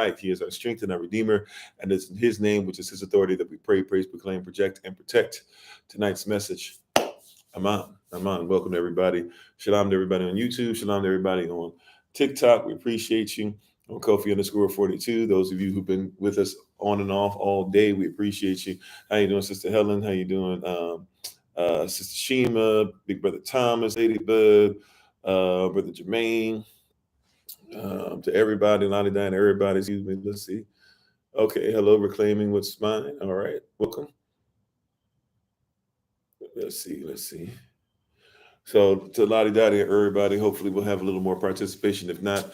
might. He is our strength and our redeemer. And it's in his name, which is his authority, that we pray, praise, proclaim, project, and protect. Tonight's message. Aman. Aman. Welcome to everybody. Shalom to everybody on YouTube. Shalom to everybody on TikTok. We appreciate you. On Kofi_42. Those of you who've been with us on and off all day, we appreciate you. How you doing, Sister Helen? How you doing, Sister Shima, Big Brother Thomas, Lady Bud, Brother Jermaine, to everybody, Lonnie Diane, everybody. Excuse me. Let's see. Okay, hello, reclaiming what's mine. All right, welcome. Let's see. So to Lottie Dottie and everybody, hopefully we'll have a little more participation. If not,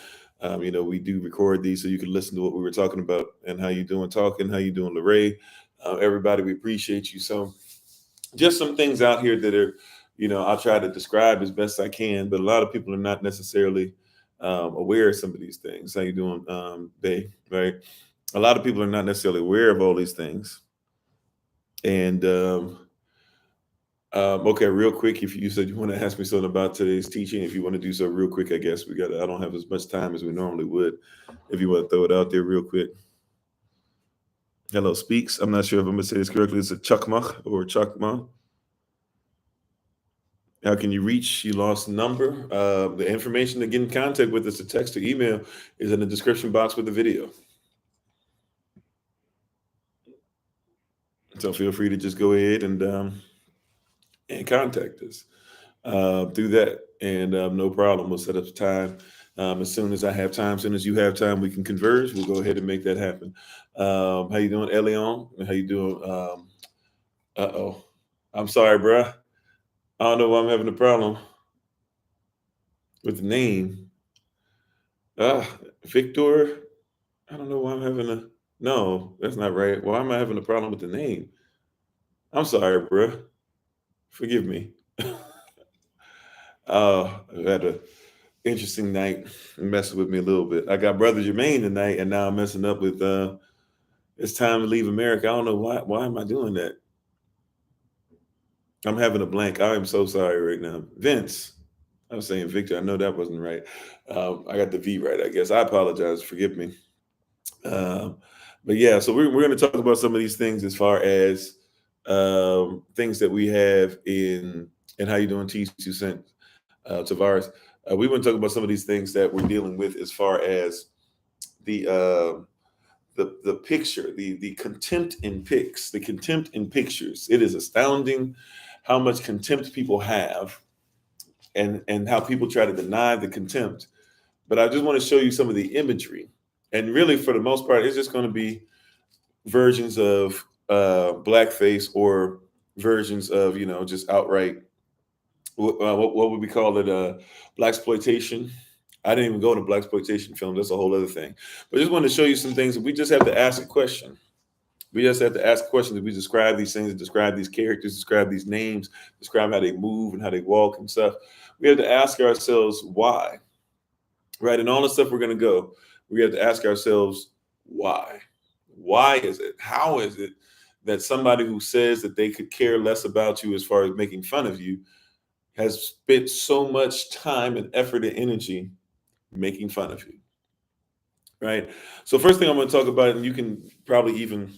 we do record these so you can listen to what we were talking about and how you doing talking, how you doing, Lorraine. Everybody, we appreciate you. So just some things out here that are, I'll try to describe as best I can, but a lot of people are not necessarily aware of some of these things. How you doing, Bay? Right? A lot of people are not necessarily aware of all these things. And okay, real quick, if you said you want to ask me something about today's teaching, if you want to do so real quick, I guess I don't have as much time as we normally would. If you want to throw it out there real quick. Hello, Speaks. I'm not sure if I'm going to say this correctly. It's a Chukmah or Chukmah. How can you reach? You lost number. The information to get in contact with us, a text or email, is in the description box with the video. So feel free to just go ahead and contact us through that. And no problem. We'll set up time. As soon as I have time, as soon as you have time, we can converge. We'll go ahead and make that happen. How you doing, Elion? How you doing? I'm sorry, bruh. I don't know why I'm having a problem with the name. Victor. I don't know why I'm having no, that's not right. Why am I having a problem with the name? I'm sorry, bruh. Forgive me. I had an interesting night, messing with me a little bit. I got Brother Jermaine tonight, and now I'm messing up with it's time to leave America. I don't know why. Why am I doing that? I'm having a blank. I am so sorry right now. Vince. I was saying Victor. I know that wasn't right. I got the V right, I guess. I apologize. Forgive me. But yeah, so we're going to talk about some of these things as far as things that we have in and how you doing, T2 cents, Tavares. We want to talk about some of these things that we're dealing with as far as the picture, the contempt in pics, the contempt in pictures. It is astounding how much contempt people have and how people try to deny the contempt. But I just want to show you some of the imagery. And really, for the most part, it's just going to be versions of blackface or versions of, just outright, what would we call it? Blaxploitation. I didn't even go to blaxploitation films. That's a whole other thing. But I just wanted to show you some things that we just have to ask a question. We just have to ask questions. We describe these things, describe these characters, describe these names, describe how they move and how they walk and stuff. We have to ask ourselves why, right? And all the stuff we're going to go, we have to ask ourselves why. Why is it? How is it that somebody who says that they could care less about you as far as making fun of you has spent so much time and effort and energy making fun of you, right? So first thing I'm going to talk about, and you can probably even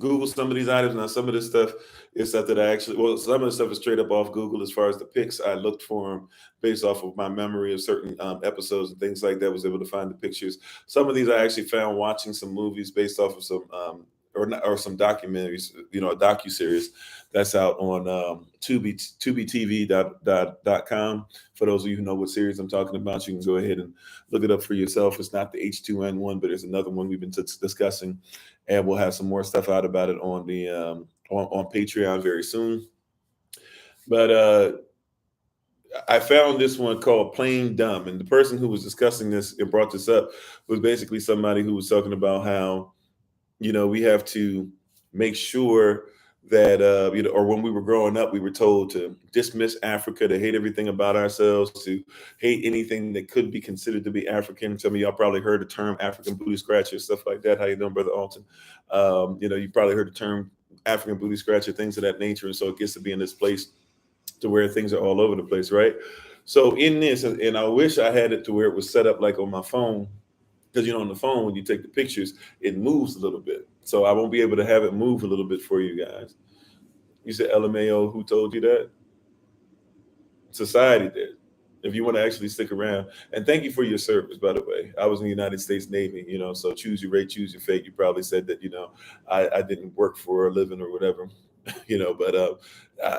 Google some of these items. Now, some of this stuff is stuff that some of the stuff is straight up off Google as far as the pics. I looked for them based off of my memory of certain episodes and things like that, was able to find the pictures. Some of these I actually found watching some movies based off of some, or some documentaries, a docuseries that's out on tubetv.com. For those of you who know what series I'm talking about, you can go ahead and look it up for yourself. It's not the H2N1, but there's another one we've been discussing. And we'll have some more stuff out about it on the on Patreon very soon. But I found this one called Plain Dumb. And the person who was discussing this and brought this up was basically somebody who was talking about how, we have to make sure that, or when we were growing up, we were told to dismiss Africa, to hate everything about ourselves, to hate anything that could be considered to be African. Some of y'all probably heard the term African booty scratcher, stuff like that. How you doing, Brother Alton? You probably heard the term African booty scratcher, things of that nature. And so it gets to be in this place to where things are all over the place, right? So in this, and I wish I had it to where it was set up like on my phone, because on the phone when you take the pictures, it moves a little bit. So I won't be able to have it move a little bit for you guys. You said LMAO, who told you that? Society did. If you want to actually stick around, and thank you for your service, by the way. I was in the United States Navy, so choose your rate, choose your fate. You probably said that, I didn't work for a living or whatever, but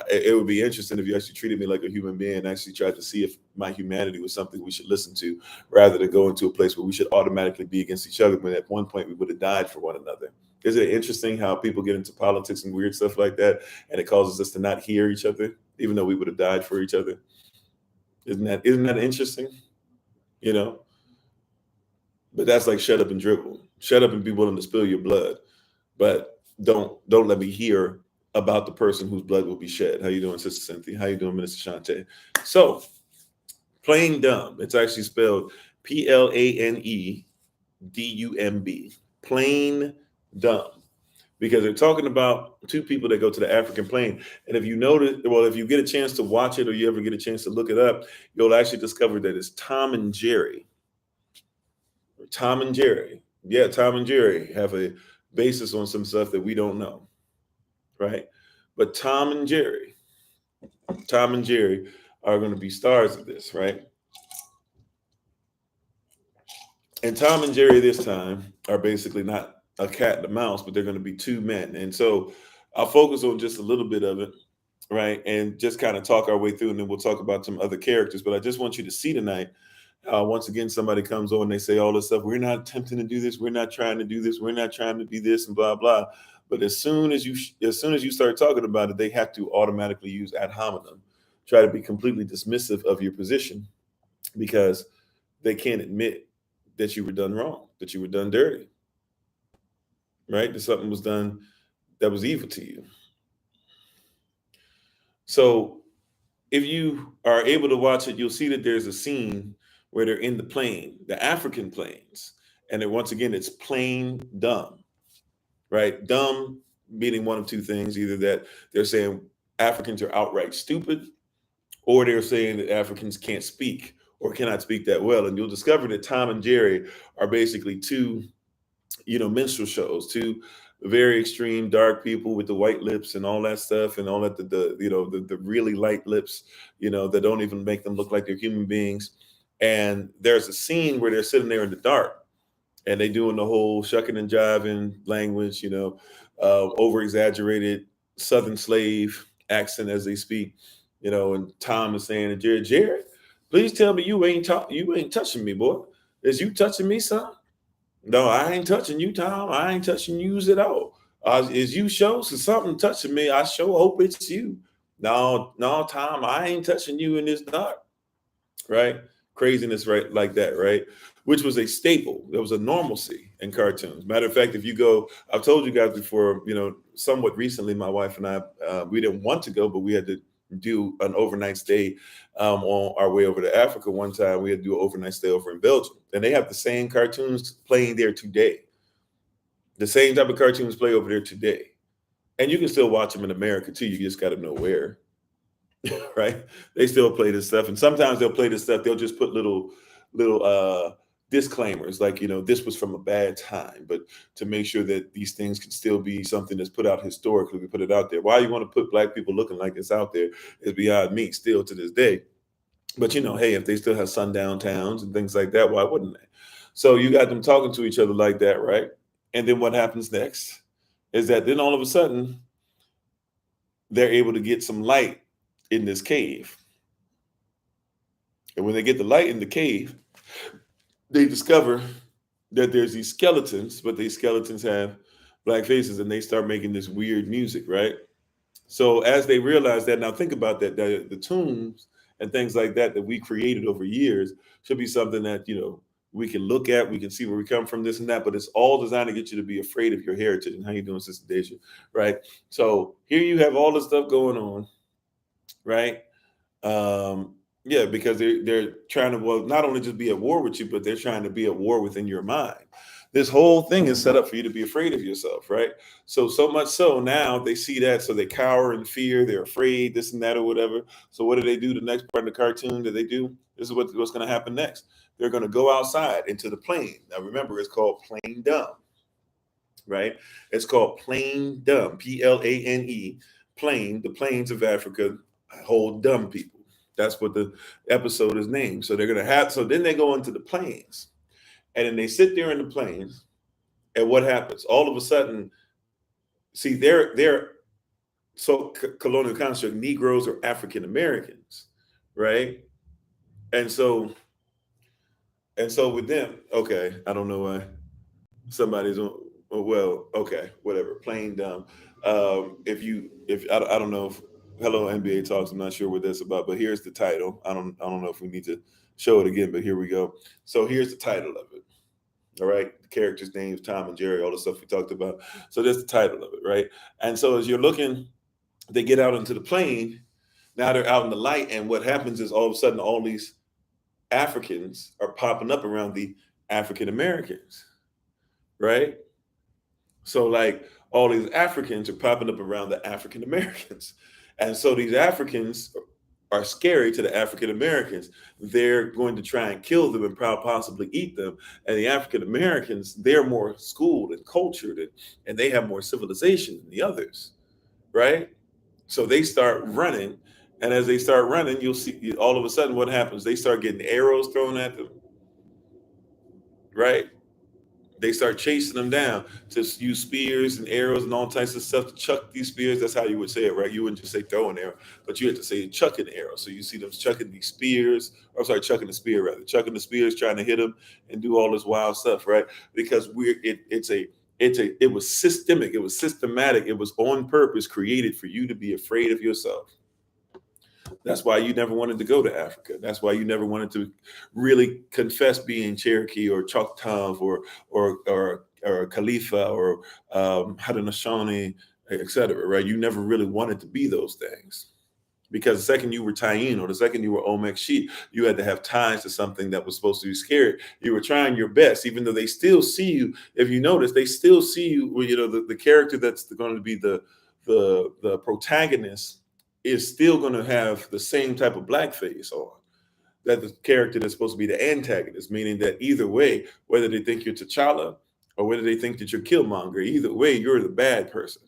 it would be interesting if you actually treated me like a human being and actually tried to see if my humanity was something we should listen to, rather than go into a place where we should automatically be against each other when at one point we would have died for one another. Isn't it interesting how people get into politics and weird stuff like that, and it causes us to not hear each other, even though we would have died for each other? Isn't that interesting? You know, but that's like shut up and dribble. Shut up and be willing to spill your blood, but don't let me hear about the person whose blood will be shed. How you doing, Sister Cynthia? How you doing, Minister Shante? So, plain dumb. It's actually spelled PLANEDUMB. Plain dumb. Because they're talking about two people that go to the African plain. And if you notice, well, if you get a chance to watch it or you ever get a chance to look it up, you'll actually discover that it's Tom and Jerry. Tom and Jerry. Yeah, Tom and Jerry have a basis on some stuff that we don't know, right? But Tom and Jerry are going to be stars of this, right? And Tom and Jerry this time are basically not a cat and a mouse, but they're going to be two men. And so I'll focus on just a little bit of it, right? And just kind of talk our way through, and then we'll talk about some other characters. But I just want you to see tonight, once again, somebody comes on and they say all this stuff. We're not attempting to do this. We're not trying to do this. We're not trying to be this and blah, blah. But as soon as you start talking about it, they have to automatically use ad hominem, try to be completely dismissive of your position, because they can't admit that you were done wrong, that you were done dirty, right? That something was done that was evil to you. So if you are able to watch it, you'll see that there's a scene where they're in the plain, the African plains. And then once again, it's plain dumb, right? Dumb meaning one of two things: either that they're saying Africans are outright stupid, or they're saying that Africans can't speak or cannot speak that well. And you'll discover that Tom and Jerry are basically two, minstrel shows, two very extreme dark people with the white lips and all that stuff, and all that, the really light lips, that don't even make them look like they're human beings. And there's a scene where they're sitting there in the dark and they doing the whole shucking and jiving language, over exaggerated Southern slave accent as they speak, and Tom is saying to Jerry, please tell me you ain't touching me, boy. Is you touching me, son? No, I ain't touching you, Tom. I ain't touching yous at all. Is you sure? So something touching me. I sure hope it's you. No, Tom, I ain't touching you in this dark. Right? Craziness, right? Like that, right? Which was a staple. There was a normalcy in cartoons. Matter of fact, if you go, I've told you guys before, somewhat recently, my wife and I, we didn't want to go, but we had to do an overnight stay on our way over to Africa. One time we had to do an overnight stay over in Belgium, and they have the same cartoons playing there today. The same type of cartoons play over there today. And you can still watch them in America too. You just got to know where. Right? They still play this stuff. And sometimes they'll play this stuff. They'll just put little disclaimers like, this was from a bad time, but to make sure that these things can still be something that's put out historically, we put it out there. Why you want to put Black people looking like this out there is beyond me still to this day. But, hey, if they still have sundown towns and things like that, why wouldn't they? So you got them talking to each other like that, right? And then what happens next is that then all of a sudden they're able to get some light in this cave. And when they get the light in the cave, they discover that there's these skeletons, but these skeletons have Black faces, and they start making this weird music, right? So as they realize that, now think about that, the tombs and things like that we created over years should be something that, we can look at, we can see where we come from, this and that, but it's all designed to get you to be afraid of your heritage. And how you doing, Sister Deja, right? So here you have all this stuff going on, right? Yeah, because they're trying to, well, not only just be at war with you, but they're trying to be at war within your mind. This whole thing is set up for you to be afraid of yourself, right? So much so now they see that, so they cower in fear, they're afraid, this and that or whatever. So what do? The next part of the cartoon that they do, this is what's going to happen next. They're going to go outside into the plain. Now remember, it's called plain dumb, right? It's called plain dumb, Plane, plain, the plains of Africa hold dumb people. That's what the episode is named. So they're going to have, so then they go into the plains, and then they sit there in the plains. And what happens? All of a sudden, see, they're so colonial construct, Negroes or African Americans, right? And so with them, okay, I don't know why somebody's on. Well, okay, whatever, plain dumb. If I don't know if Hello NBA Talks, I'm not sure what that's about, but here's the title. I don't know if we need to show it again, but here we go. So here's the title of it. All right, the characters' names, Tom and Jerry, all the stuff we talked about. So that's the title of it, right? And so as you're looking, they get out into the plain. Now they're out in the light, and what happens is all of a sudden all these Africans are popping up around the African Americans, right? So like all these Africans are popping up around the African Americans, and so these Africans are scary to the African Americans. They're going to try and kill them and possibly eat them. And the African Americans, they're more schooled and cultured, and they have more civilization than the others, right? So they start running. And as they start running, you'll see all of a sudden what happens. They start getting arrows thrown at them, right? They start chasing them down to use spears and arrows and all types of stuff to chuck these spears. That's how you would say it, right? You wouldn't just say throw an arrow, but you had to say chuck an arrow. So you see them chucking these spears, or sorry, chucking the spear rather, chucking the spears, trying to hit them and do all this wild stuff, right? Because it was systemic, it was systematic, it was on purpose created for you to be afraid of yourself. That's why you never wanted to go to Africa. That's why you never wanted to really confess being Cherokee or Choctaw or Khalifa or Haudenosaunee, etc. Right? You never really wanted to be those things because the second you were Taino or the second you were Olmec Sheep, you had to have ties to something that was supposed to be scary. You were trying your best, even though they still see you. If you notice, they still see you. Well, the character that's going to be the protagonist is still going to have the same type of blackface on that the character that's supposed to be the antagonist, meaning that either way, whether they think you're T'Challa or whether they think that you're Killmonger, either way, you're the bad person,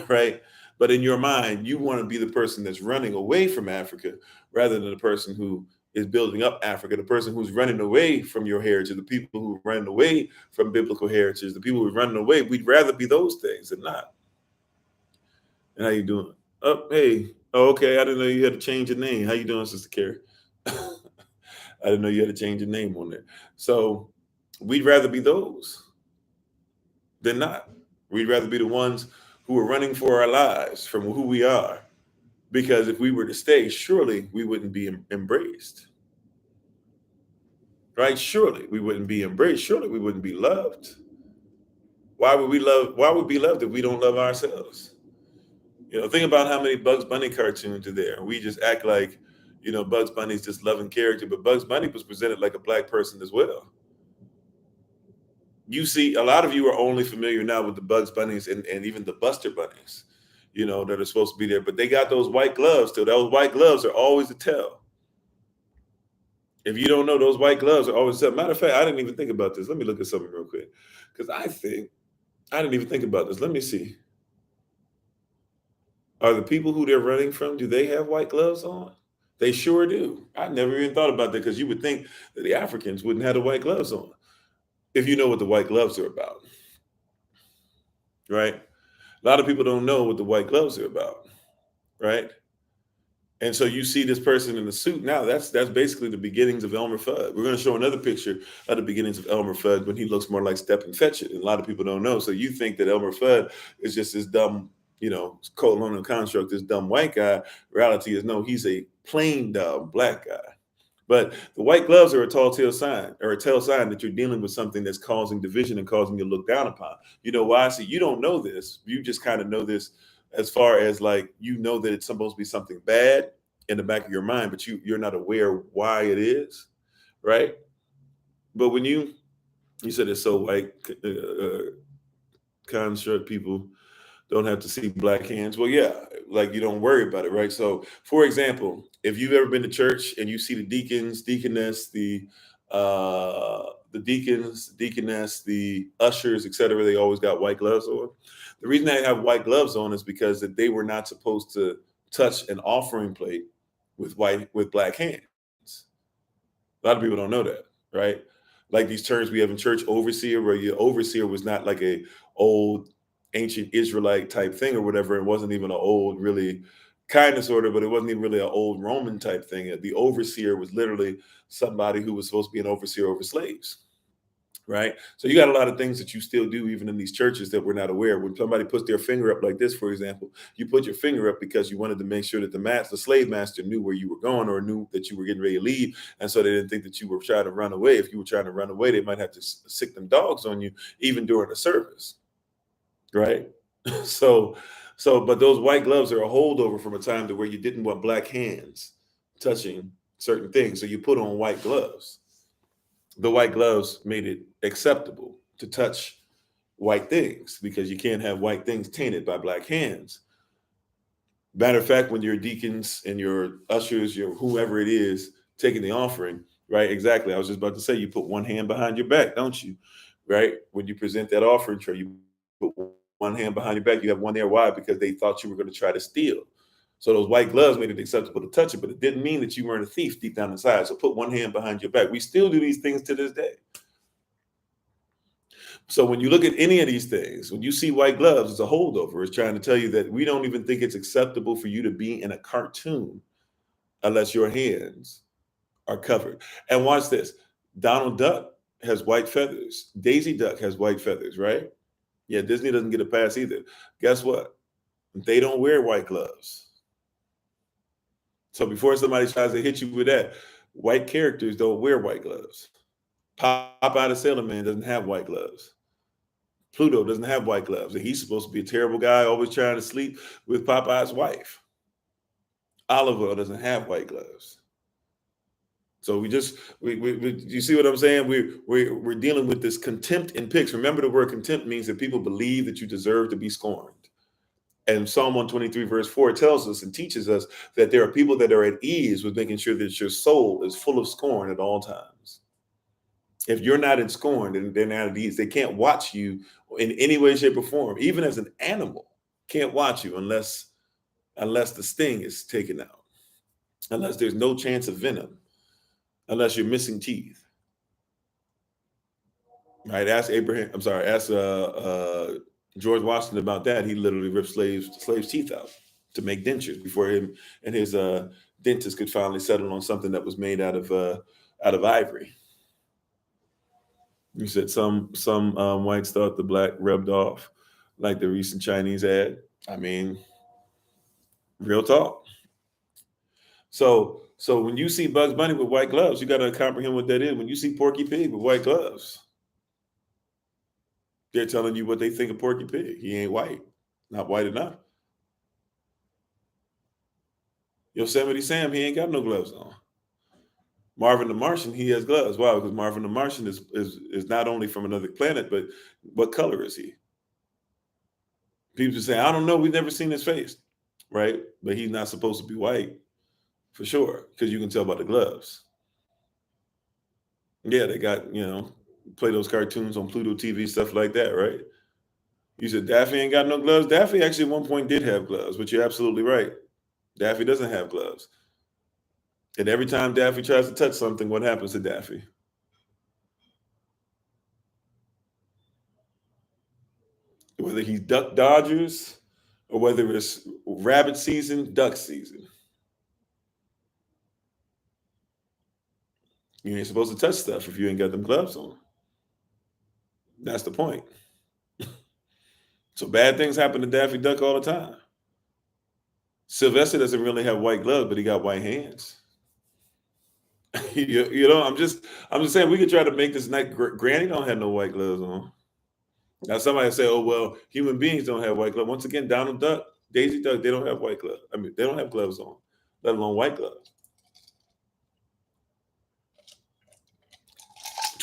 right? But in your mind, you want to be the person that's running away from Africa rather than the person who is building up Africa, the person who's running away from your heritage, the people who are running away from biblical heritage, the people who are running away. We'd rather be those things than not. And how you doing? Oh, hey. Oh, okay. I didn't know you had to change your name. How you doing, Sister Carrie? I didn't know you had to change your name on there. So we'd rather be those than not. We'd rather be the ones who are running for our lives from who we are. Because if we were to stay, surely we wouldn't be embraced. Right? Surely we wouldn't be embraced. Surely we wouldn't be loved. Why would we be loved if we don't love ourselves? Think about how many Bugs Bunny cartoons are there. We just act like, Bugs Bunny's this loving character, but Bugs Bunny was presented like a black person as well. You see, a lot of you are only familiar now with the Bugs Bunnies and even the Buster Bunnies, that are supposed to be there, but they got those white gloves too. Those white gloves are always a tell. If you don't know, those white gloves are always a tell. Matter of fact, I didn't even think about this. Let me look at something real quick, because I didn't even think about this. Let me see. Are the people who they're running from, do they have white gloves on? They sure do. I never even thought about that, because you would think that the Africans wouldn't have the white gloves on if you know what the white gloves are about, right? A lot of people don't know what the white gloves are about, right? And so you see this person in the suit. Now that's basically the beginnings of Elmer Fudd. We're going to show another picture of the beginnings of Elmer Fudd when he looks more like Step and Fetch It. And a lot of people don't know. So you think that Elmer Fudd is just this dumb, colonial construct, this dumb white guy. Reality is no, he's a plain dumb black guy. But the white gloves are a tell sign that you're dealing with something that's causing division and causing you to look down upon. You know why? See, you don't know this. You just kind of know this as far as like, that it's supposed to be something bad in the back of your mind, but you're not aware why it is, right? But when you You said it's so white construct people don't have to see black hands. Well, yeah, like you don't worry about it, right? So, for example, if you've ever been to church and you see the deacons, deaconess, the deacons, deaconess, the ushers, etc., they always got white gloves on. The reason they have white gloves on is because that they were not supposed to touch an offering plate with black hands. A lot of people don't know that, right? Like these terms we have in church, overseer, where your overseer was not like a old ancient Israelite type thing or whatever. It wasn't even an old, really kind of sort of, but it wasn't even really an old Roman type thing. The overseer was literally somebody who was supposed to be an overseer over slaves. Right. So you got a lot of things that you still do, even in these churches, that we're not aware of. When somebody puts their finger up like this, for example, you put your finger up because you wanted to make sure that the slave master knew where you were going or knew that you were getting ready to leave. And so they didn't think that you were trying to run away. If you were trying to run away, they might have to sick them dogs on you, even during the service. Right. So, but those white gloves are a holdover from a time to where you didn't want black hands touching certain things. So you put on white gloves. The white gloves made it acceptable to touch white things because you can't have white things tainted by black hands. Matter of fact, when your deacons and your ushers, your whoever it is taking the offering, right? Exactly. I was just about to say, you put one hand behind your back, don't you? Right? When you present that offering tray, you put one hand behind your back. You have one there. Why? Because they thought you were going to try to steal. So those white gloves made it acceptable to touch it, but it didn't mean that you weren't a thief deep down inside. So put one hand behind your back. We still do these things to this day. So when you look at any of these things, when you see white gloves, it's a holdover. It's trying to tell you that we don't even think it's acceptable for you to be in a cartoon unless your hands are covered. And watch this. Donald Duck has white feathers. Daisy Duck has white feathers, right? Yeah, Disney doesn't get a pass either. Guess what? They don't wear white gloves. So before somebody tries to hit you with that, white characters don't wear white gloves. Popeye the Sailor Man doesn't have white gloves. Pluto doesn't have white gloves, and he's supposed to be a terrible guy, always trying to sleep with Popeye's wife. Oliver doesn't have white gloves. So you see what I'm saying? We're dealing with this contempt in pics. Remember, the word contempt means that people believe that you deserve to be scorned. And Psalm 123 verse 4 tells us and teaches us that there are people that are at ease with making sure that your soul is full of scorn at all times. If you're not in scorn, then they're not at ease. They can't watch you in any way, shape, or form. Even as an animal, can't watch you unless the sting is taken out, unless there's no chance of venom, unless you're missing teeth. Right? Ask George Washington about that. He literally ripped slaves' teeth out to make dentures before him and his dentist could finally settle on something that was made out of ivory. You said some whites thought the black rubbed off, like the recent Chinese ad. I mean, real talk. So when you see Bugs Bunny with white gloves, you got to comprehend what that is. When you see Porky Pig with white gloves, they're telling you what they think of Porky Pig. He ain't white, not white enough. Yosemite Sam, he ain't got no gloves on. Marvin the Martian, he has gloves. Why? Because Marvin the Martian is not only from another planet, but what color is he? People say, I don't know, we've never seen his face, right? But he's not supposed to be white for sure, because you can tell by the gloves. Yeah, they got, play those cartoons on Pluto TV, stuff like that, right? You said Daffy ain't got no gloves. Daffy actually at one point did have gloves, but you're absolutely right. Daffy doesn't have gloves. And every time Daffy tries to touch something, what happens to Daffy? Whether he's duck dodgers or whether it's rabbit season, duck season. You ain't supposed to touch stuff if you ain't got them gloves on. That's the point. So bad things happen to Daffy Duck all the time. Sylvester doesn't really have white gloves, but he got white hands. I'm just saying we could try to make this night. Granny don't have no white gloves on. Now somebody say, "Oh well, human beings don't have white gloves." Once again, Donald Duck, Daisy Duck, they don't have white gloves. I mean, they don't have gloves on, let alone white gloves.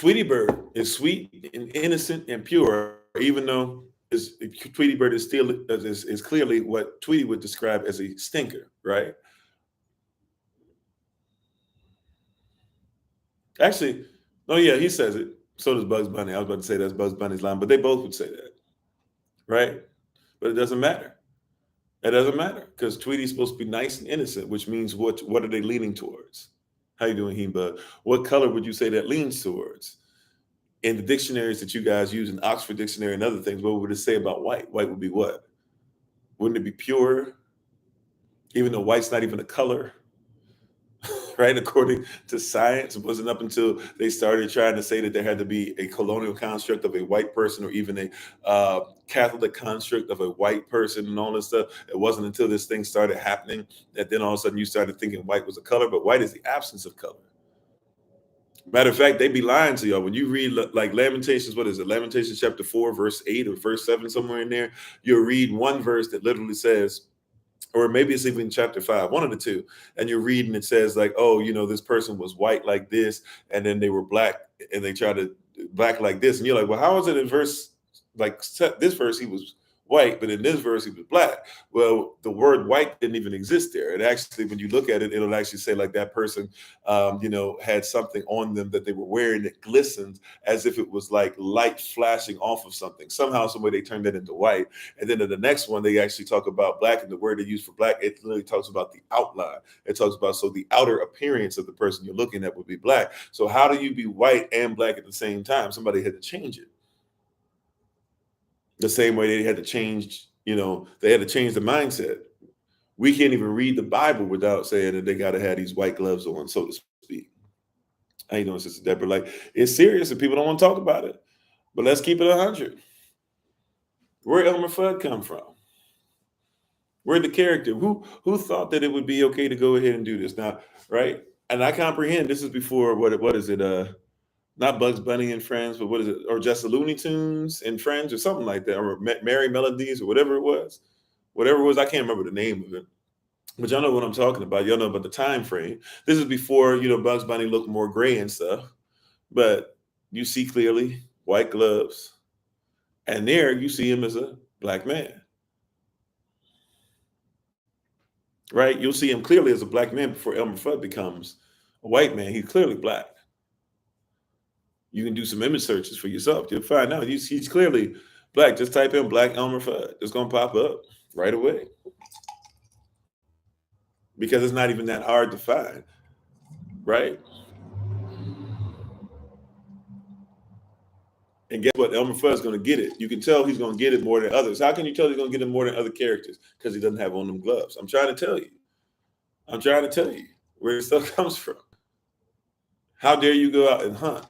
Tweety Bird is sweet and innocent and pure, even though Tweety Bird is still is clearly what Tweety would describe as a stinker, right? Actually, oh yeah, he says it. So does Bugs Bunny. I was about to say that's Bugs Bunny's line, but they both would say that, right? But it doesn't matter. It doesn't matter because Tweety's supposed to be nice and innocent, which means what are they leaning towards? How you doing, Heba? What color would you say that leans towards? In the dictionaries that you guys use in Oxford Dictionary and other things, what would it say about white? White would be what? Wouldn't it be pure? Even though white's not even a color, right? According to science, it wasn't up until they started trying to say that there had to be a colonial construct of a white person or even a Catholic construct of a white person and all this stuff. It wasn't until this thing started happening that then all of a sudden you started thinking white was a color, but white is the absence of color. Matter of fact, they be lying to y'all. When you read like Lamentations, what is it? Lamentations chapter 4, verse 8 or verse 7, somewhere in there, you'll read one verse that literally says, or maybe it's even chapter 5, one of the two, and you're reading, it says like, oh, this person was white like this, and then they were black, and they tried to black like this, and you're like, well, how is it in verse like this verse he was white, but in this verse he was black? Well, the word white didn't even exist there. It actually, when you look at it, it'll actually say like that person, had something on them that they were wearing that glistened as if it was like light flashing off of something. Somehow, some way they turned that into white. And then in the next one, they actually talk about black, and the word they use for black, it literally talks about the outline. It talks about, so the outer appearance of the person you're looking at would be black. So how do you be white and black at the same time? Somebody had to change it. The same way they had to change, they had to change the mindset. We can't even read the Bible without saying that they got to have these white gloves on, so to speak. How you doing, Sister Deborah? Like, it's serious and people don't want to talk about it. But let's keep it 100. Where Elmer Fudd come from? Where the character? Who thought that it would be okay to go ahead and do this now, right? And I comprehend this is before what is it? Not Bugs Bunny and Friends, but what is it? Or just the Looney Tunes and Friends or something like that, or Merry Melodies or whatever it was. Whatever it was, I can't remember the name of it. But y'all know what I'm talking about. Y'all know about the time frame. This is before, Bugs Bunny looked more gray and stuff. But you see clearly white gloves. And there you see him as a black man. Right? You'll see him clearly as a black man before Elmer Fudd becomes a white man. He's clearly black. You can do some image searches for yourself. You'll find out he's clearly black. Just type in black Elmer Fudd. It's going to pop up right away. Because it's not even that hard to find. Right? And guess what? Elmer Fudd is going to get it. You can tell he's going to get it more than others. How can you tell he's going to get it more than other characters? Because he doesn't have on them gloves. I'm trying to tell you. Where this stuff comes from. How dare you go out and hunt?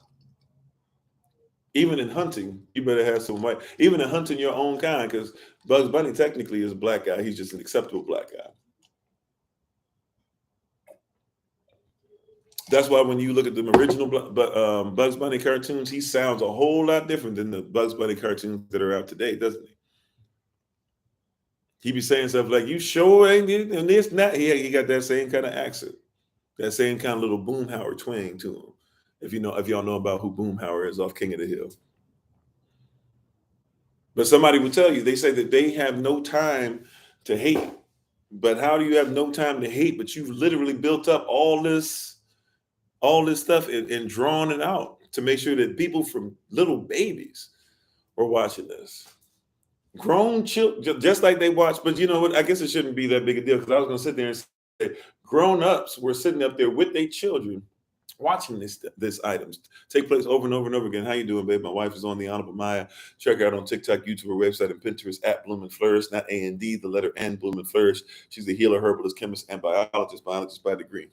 Even in hunting, you better have some white. Even in hunting your own kind, because Bugs Bunny technically is a black guy. He's just an acceptable black guy. That's why when you look at the original Bugs Bunny cartoons, he sounds a whole lot different than the Bugs Bunny cartoons that are out today, doesn't he? He be saying stuff like, "You sure ain't it?" And this, and that. He got that same kind of accent, that same kind of little Boomhauer twang to him. If y'all know about who Boomhauer is off King of the Hill. But somebody will tell you, they say that they have no time to hate. But how do you have no time to hate? But you've literally built up all this stuff and drawn it out to make sure that people from little babies are watching this. Grown children, just like they watch, but you know what? I guess it shouldn't be that big a deal, because I was going to sit there and say grown-ups were sitting up there with their children watching this items take place over and over and over again. How you doing, babe? My wife is on, the Honorable Maya. Check her out on TikTok, YouTube, her website, and Pinterest at Bloom and Flourish, not A&D, the letter N, Bloom and Flourish. She's a healer, herbalist, chemist, and biologist by degree.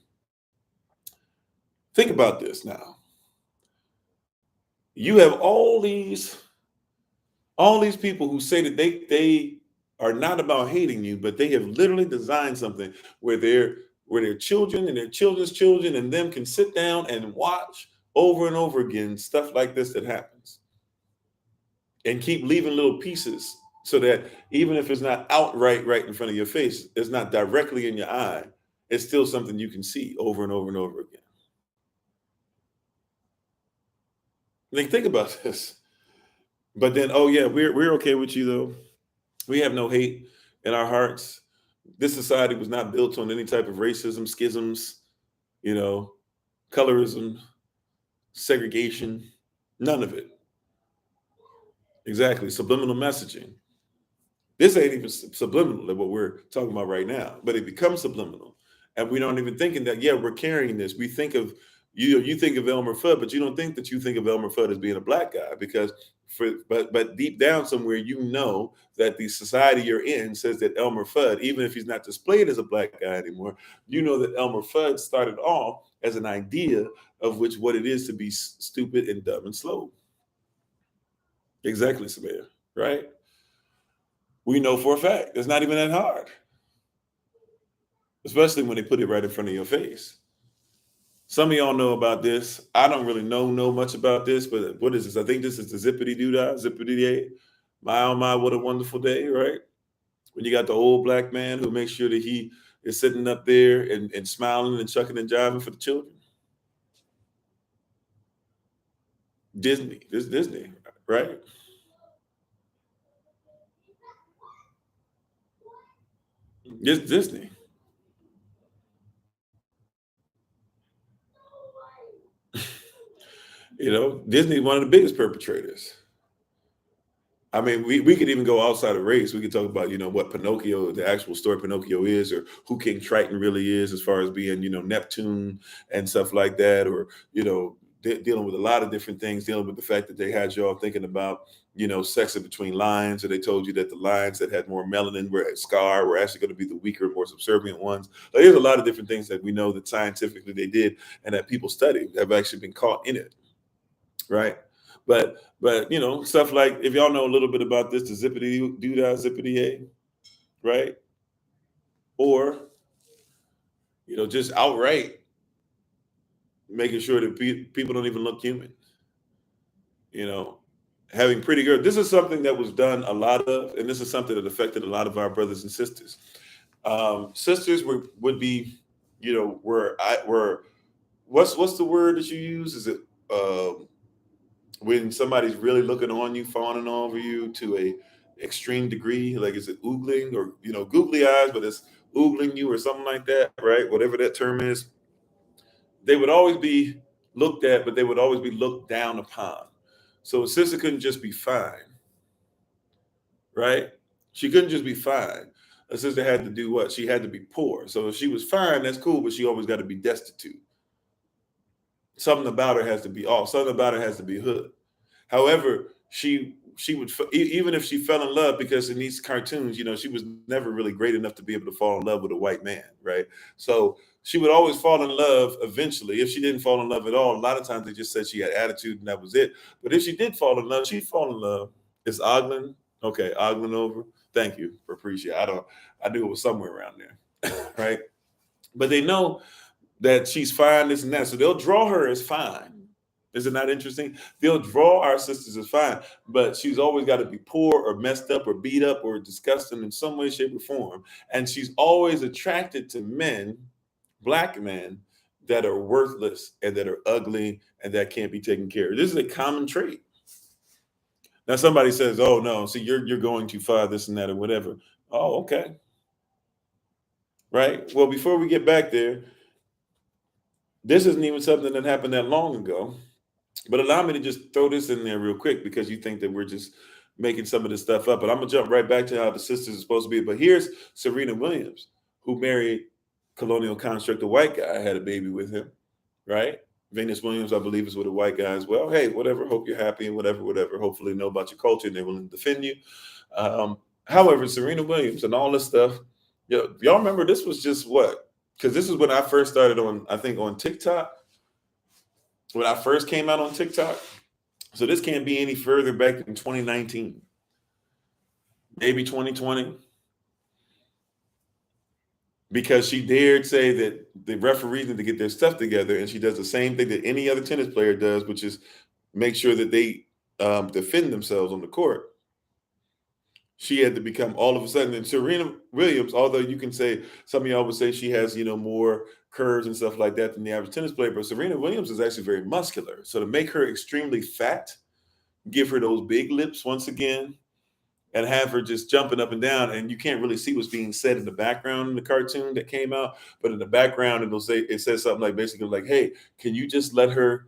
Think about this now. You have all these people who say that they are not about hating you, but they have literally designed something where their children and their children's children and them can sit down and watch over and over again stuff like this that happens, and keep leaving little pieces so that even if it's not outright right in front of your face, it's not directly in your eye, it's still something you can see over and over and over again. Like, think about this. But then, oh yeah, we're okay with you though. We have no hate in our hearts. This society was not built on any type of racism, schisms, you know, colorism, segregation, none of it. Exactly. Subliminal messaging. This ain't even subliminal like what we're talking about right now, but it becomes subliminal. And we don't even thinking that, yeah, we're carrying this. We think of you think of Elmer Fudd, but you don't think that you think of Elmer Fudd as being a black guy because but deep down somewhere you know that the society you're in says that Elmer Fudd, even if he's not displayed as a black guy anymore, you know that Elmer Fudd started off as an idea of which what it is to be stupid and dumb and slow. Exactly, Samir. Right? We know for a fact it's not even that hard, especially when they put it right in front of your face. Some of y'all know about this. I don't really know much about this, but what is this? I think this is the zippity doo dah, zippity day. My oh my, what a wonderful day, right? When you got the old black man who makes sure that he is sitting up there and smiling and chucking and jiving for the children. Disney, this Disney, right? This Disney. Disney one of the biggest perpetrators. I mean, we could even go outside of race. We could talk about, what Pinocchio, the actual story Pinocchio is, or who King Triton really is, as far as being, Neptune and stuff like that, or, dealing with a lot of different things, dealing with the fact that they had y'all thinking about, sex between lions, or they told you that the lions that had more melanin were scar were actually going to be the weaker, more subservient ones. Like, there's a lot of different things that we know that scientifically they did and that people studied have actually been caught in it. Right. But stuff like if y'all know a little bit about this, the zippity doo dah zippity a, right? Or just outright making sure that people don't even look human. You know, Having pretty girls. This is something that was done a lot of, and this is something that affected a lot of our brothers and sisters. Sisters would be, were what's the word that you use? Is it when somebody's really looking on you, fawning over you to a extreme degree, like is it oogling or googly eyes, but it's oogling you or something like that, right? Whatever that term is, they would always be looked at, but they would always be looked down upon. So a sister couldn't just be fine, right? She couldn't just be fine. A sister had to do what? She had to be poor. So if she was fine, that's cool, but she always got to be destitute. Something about her has to be off. Something about her has to be hood. However, she would even if she fell in love, because in these cartoons, she was never really great enough to be able to fall in love with a white man, right? So she would always fall in love eventually. If she didn't fall in love at all, a lot of times they just said she had attitude and that was it. But if she did fall in love, she'd fall in love. It's ogling. Okay, ogling over. Thank you for appreciate. I knew it was somewhere around there, right? But they know that she's fine, this and that. So they'll draw her as fine. Is it not interesting? They'll draw our sisters as fine, but she's always got to be poor or messed up or beat up or disgusting in some way, shape, or form. And she's always attracted to men, black men, that are worthless and that are ugly and that can't be taken care of. This is a common trait. Now somebody says, "Oh no, see you're going too far, this and that or whatever." Oh, okay, right. Well, before we get back there, this isn't even something that happened that long ago. But allow me to just throw this in there real quick because you think that we're just making some of this stuff up. But I'm gonna jump right back to how the sisters are supposed to be. But here's Serena Williams, who married colonial construct, a white guy, had a baby with him, right? Venus Williams, I believe, is with a white guy as well. Hey, whatever. Hope you're happy and whatever. Hopefully, know about your culture and they're willing to defend you. However, Serena Williams and all this stuff, y'all remember this was just what? Because this is when I first started on, I think, on TikTok. When I first came out on TikTok, so this can't be any further back than 2019, maybe 2020, because she dared say that the referees need to get their stuff together, and she does the same thing that any other tennis player does, which is make sure that they defend themselves on the court. She had to become all of a sudden, and Serena Williams, although you can say some of y'all would say she has, more curves and stuff like that than the average tennis player. But Serena Williams is actually very muscular. So to make her extremely fat, give her those big lips once again, and have her just jumping up and down, and you can't really see what's being said in the background in the cartoon that came out, but in the background it says something like basically like, "Hey, can you just let her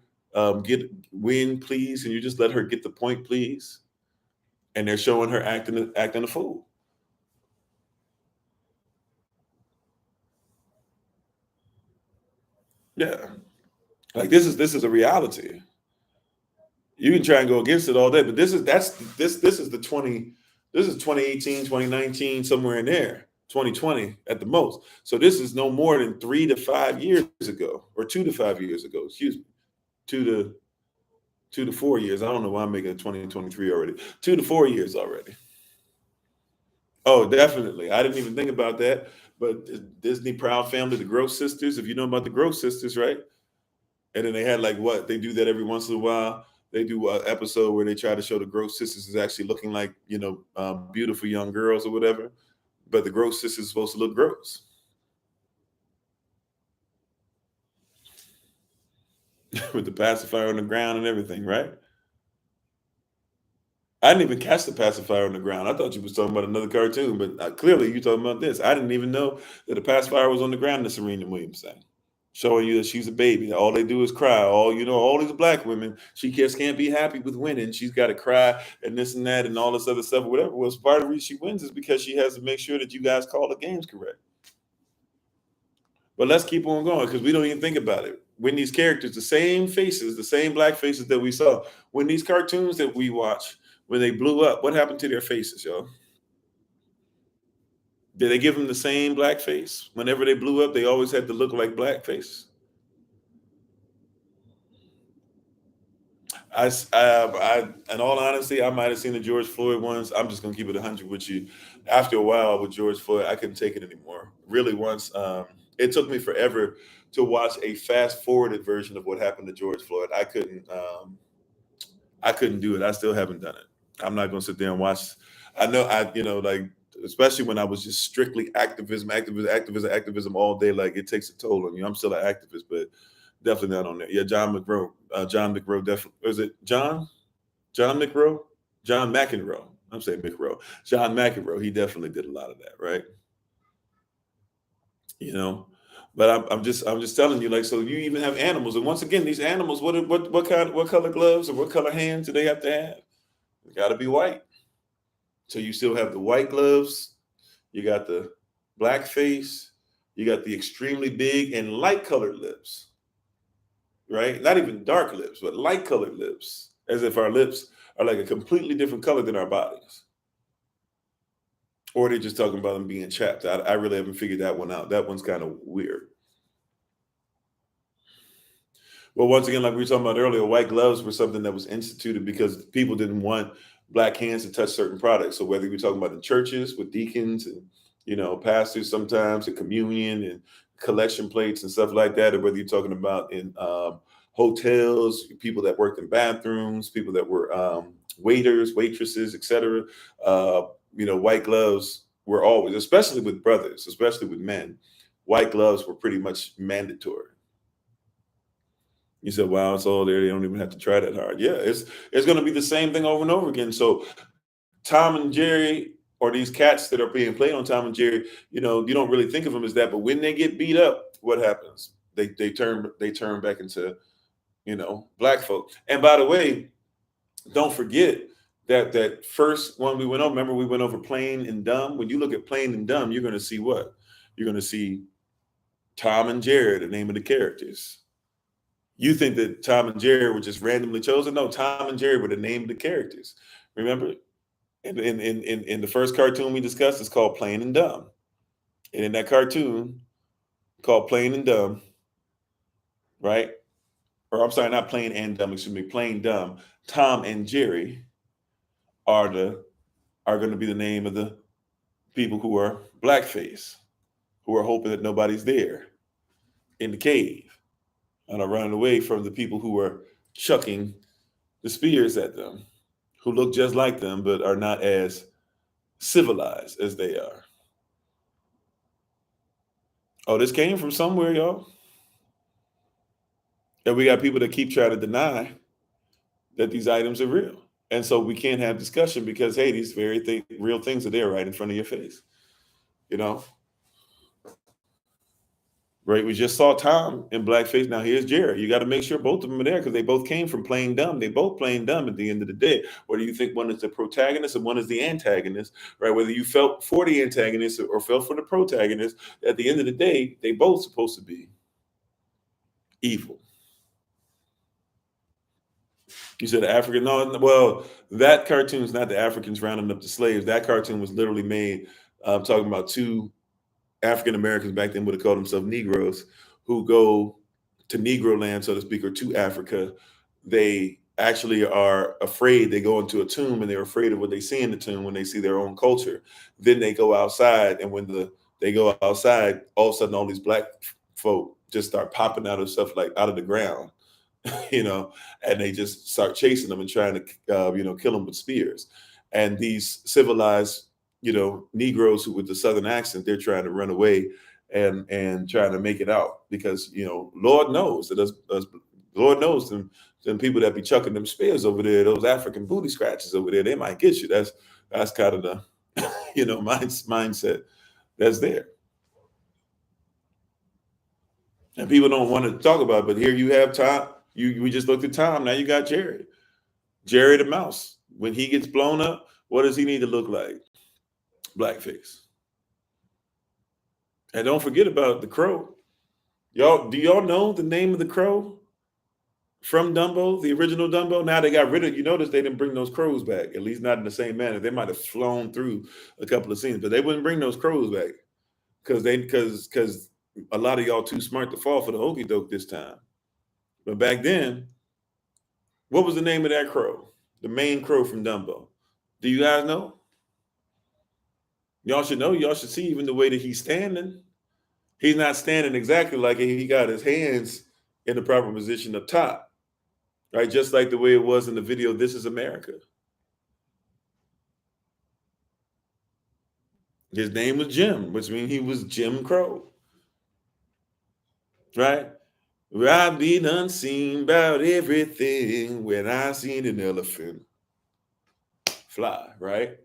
win, please? Can you just let her get the point, please?" And they're showing her acting a fool. Yeah, like this is a reality. You can try and go against it all day, but this is the 20 this is 2018, 2019, somewhere in there, 2020 at the most. So this is no more than 3 to 5 years ago, or 2 to 5 years ago, excuse me. 2 to 4 years. I don't know why I'm making it 2023 already. 2 to 4 years already. Oh, definitely. I didn't even think about that. But Disney Proud Family, the Gross Sisters, if you know about the Gross Sisters, right? And then they had like what they do that every once in a while. They do an episode where they try to show the Gross Sisters is actually looking like beautiful young girls or whatever, but the Gross Sisters is supposed to look gross with the pacifier on the ground and everything, right? I didn't even catch the pacifier on the ground. I thought you was talking about another cartoon, but clearly you talking about this. I didn't even know that the pacifier was on the ground in the Serena Williams thing, showing you that she's a baby. All they do is cry. All these black women, she just can't be happy with winning. She's got to cry and this and that and all this other stuff, whatever. Well, part of the reason she wins is because she has to make sure that you guys call the games correct. But let's keep on going because we don't even think about it. When these characters, the same faces, the same black faces that we saw, when these cartoons that we watch, when they blew up, what happened to their faces, y'all? Did they give them the same black face? Whenever they blew up, they always had to look like blackface. In all honesty, I might have seen the George Floyd ones. I'm just gonna keep it 100 with you. After a while with George Floyd, I couldn't take it anymore. Really, once it took me forever to watch a fast forwarded version of what happened to George Floyd. I couldn't do it. I still haven't done it. I'm not gonna sit there and watch. I know like especially when I was just strictly activism all day. Like it takes a toll on you. I'm still an activist, but definitely not on there. Yeah, John McRoe, definitely. Was it John McRoe? John McEnroe. I'm saying McRoe. John McEnroe. He definitely did a lot of that, right? You know, but I'm just telling you, like, so you even have animals, and once again, these animals, what color gloves or what color hands do they have to have? They got to be white. So you still have the white gloves. You got the black face. You got the extremely big and light colored lips, right? Not even dark lips, but light colored lips, as if our lips are like a completely different color than our bodies. Or they're just talking about them being chapped. I really haven't figured that one out. That one's kind of weird. Well, once again, like we were talking about earlier, white gloves were something that was instituted because people didn't want black hands to touch certain products. So whether you're talking about in churches with deacons and pastors sometimes and communion and collection plates and stuff like that, or whether you're talking about in hotels, people that worked in bathrooms, people that were waiters, waitresses, etc. White gloves were always, especially with brothers, especially with men, white gloves were pretty much mandatory. You said, "Wow, it's all there. They don't even have to try that hard." Yeah, it's going to be the same thing over and over again. So Tom and Jerry, or these cats that are being played on Tom and Jerry, you don't really think of them as that. But when they get beat up, what happens? They turn back into black folk. And by the way, don't forget that first one we went over. Remember, we went over Plain and Dumb. When you look at Plain and Dumb, you're going to see what? You're going to see Tom and Jerry, the name of the characters. You think that Tom and Jerry were just randomly chosen? No, Tom and Jerry were the name of the characters. Remember? In the first cartoon we discussed, it's called Plain and Dumb. And in that cartoon called Plain and Dumb, right? Or I'm sorry, not Plain and Dumb, excuse me, Plain Dumb. Tom and Jerry are going to be the name of the people who are blackface, who are hoping that nobody's there in the cave and are running away from the people who are chucking the spears at them, who look just like them but are not as civilized as they are. Oh, this came from somewhere, y'all. And we got people that keep trying to deny that these items are real. And so we can't have discussion because, hey, these real things are there right in front of your face. You know, right? We just saw Tom in blackface. Now here's Jerry. You got to make sure both of them are there because they both came from playing dumb. They both playing dumb at the end of the day. Whether you think one is the protagonist and one is the antagonist, right? Whether you felt for the antagonist or felt for the protagonist, at the end of the day, they both supposed to be evil. You said African? No, well, that cartoon's not the Africans rounding up the slaves. That cartoon was literally made talking about two African Americans back then would have called themselves Negroes who go to Negro land, so to speak, or to Africa. They actually are afraid. They go into a tomb and they're afraid of what they see in the tomb when they see their own culture. Then they go outside, and when they go outside, all of a sudden all these black folk just start popping out of stuff like out of the ground, and they just start chasing them and trying to, kill them with spears. And these civilized, Negroes who with the Southern accent, they're trying to run away and trying to make it out because, Lord knows that Lord knows them people that be chucking them spears over there, those African booty scratches over there, they might get you. That's kind of the, mindset that's there. And people don't want to talk about it, but here you have Tom. We just looked at Tom. Now you got Jerry. Jerry the mouse. When he gets blown up, what does he need to look like? Blackface. And don't forget about the crow. Do y'all know the name of the crow from Dumbo, the original Dumbo? Now they got rid of, you notice they didn't bring those crows back, at least not in the same manner. They might have flown through a couple of scenes, but they wouldn't bring those crows back because a lot of y'all too smart to fall for the okey doke this time. But back then, what was the name of that crow? The main crow from Dumbo. Do you guys know? Y'all should know. Y'all should see even the way that he's standing. He's not standing exactly like he got his hands in the proper position up top, right? Just like the way it was in the video, This Is America. His name was Jim, which means he was Jim Crow, right? I been unseen about everything when I seen an elephant fly, right?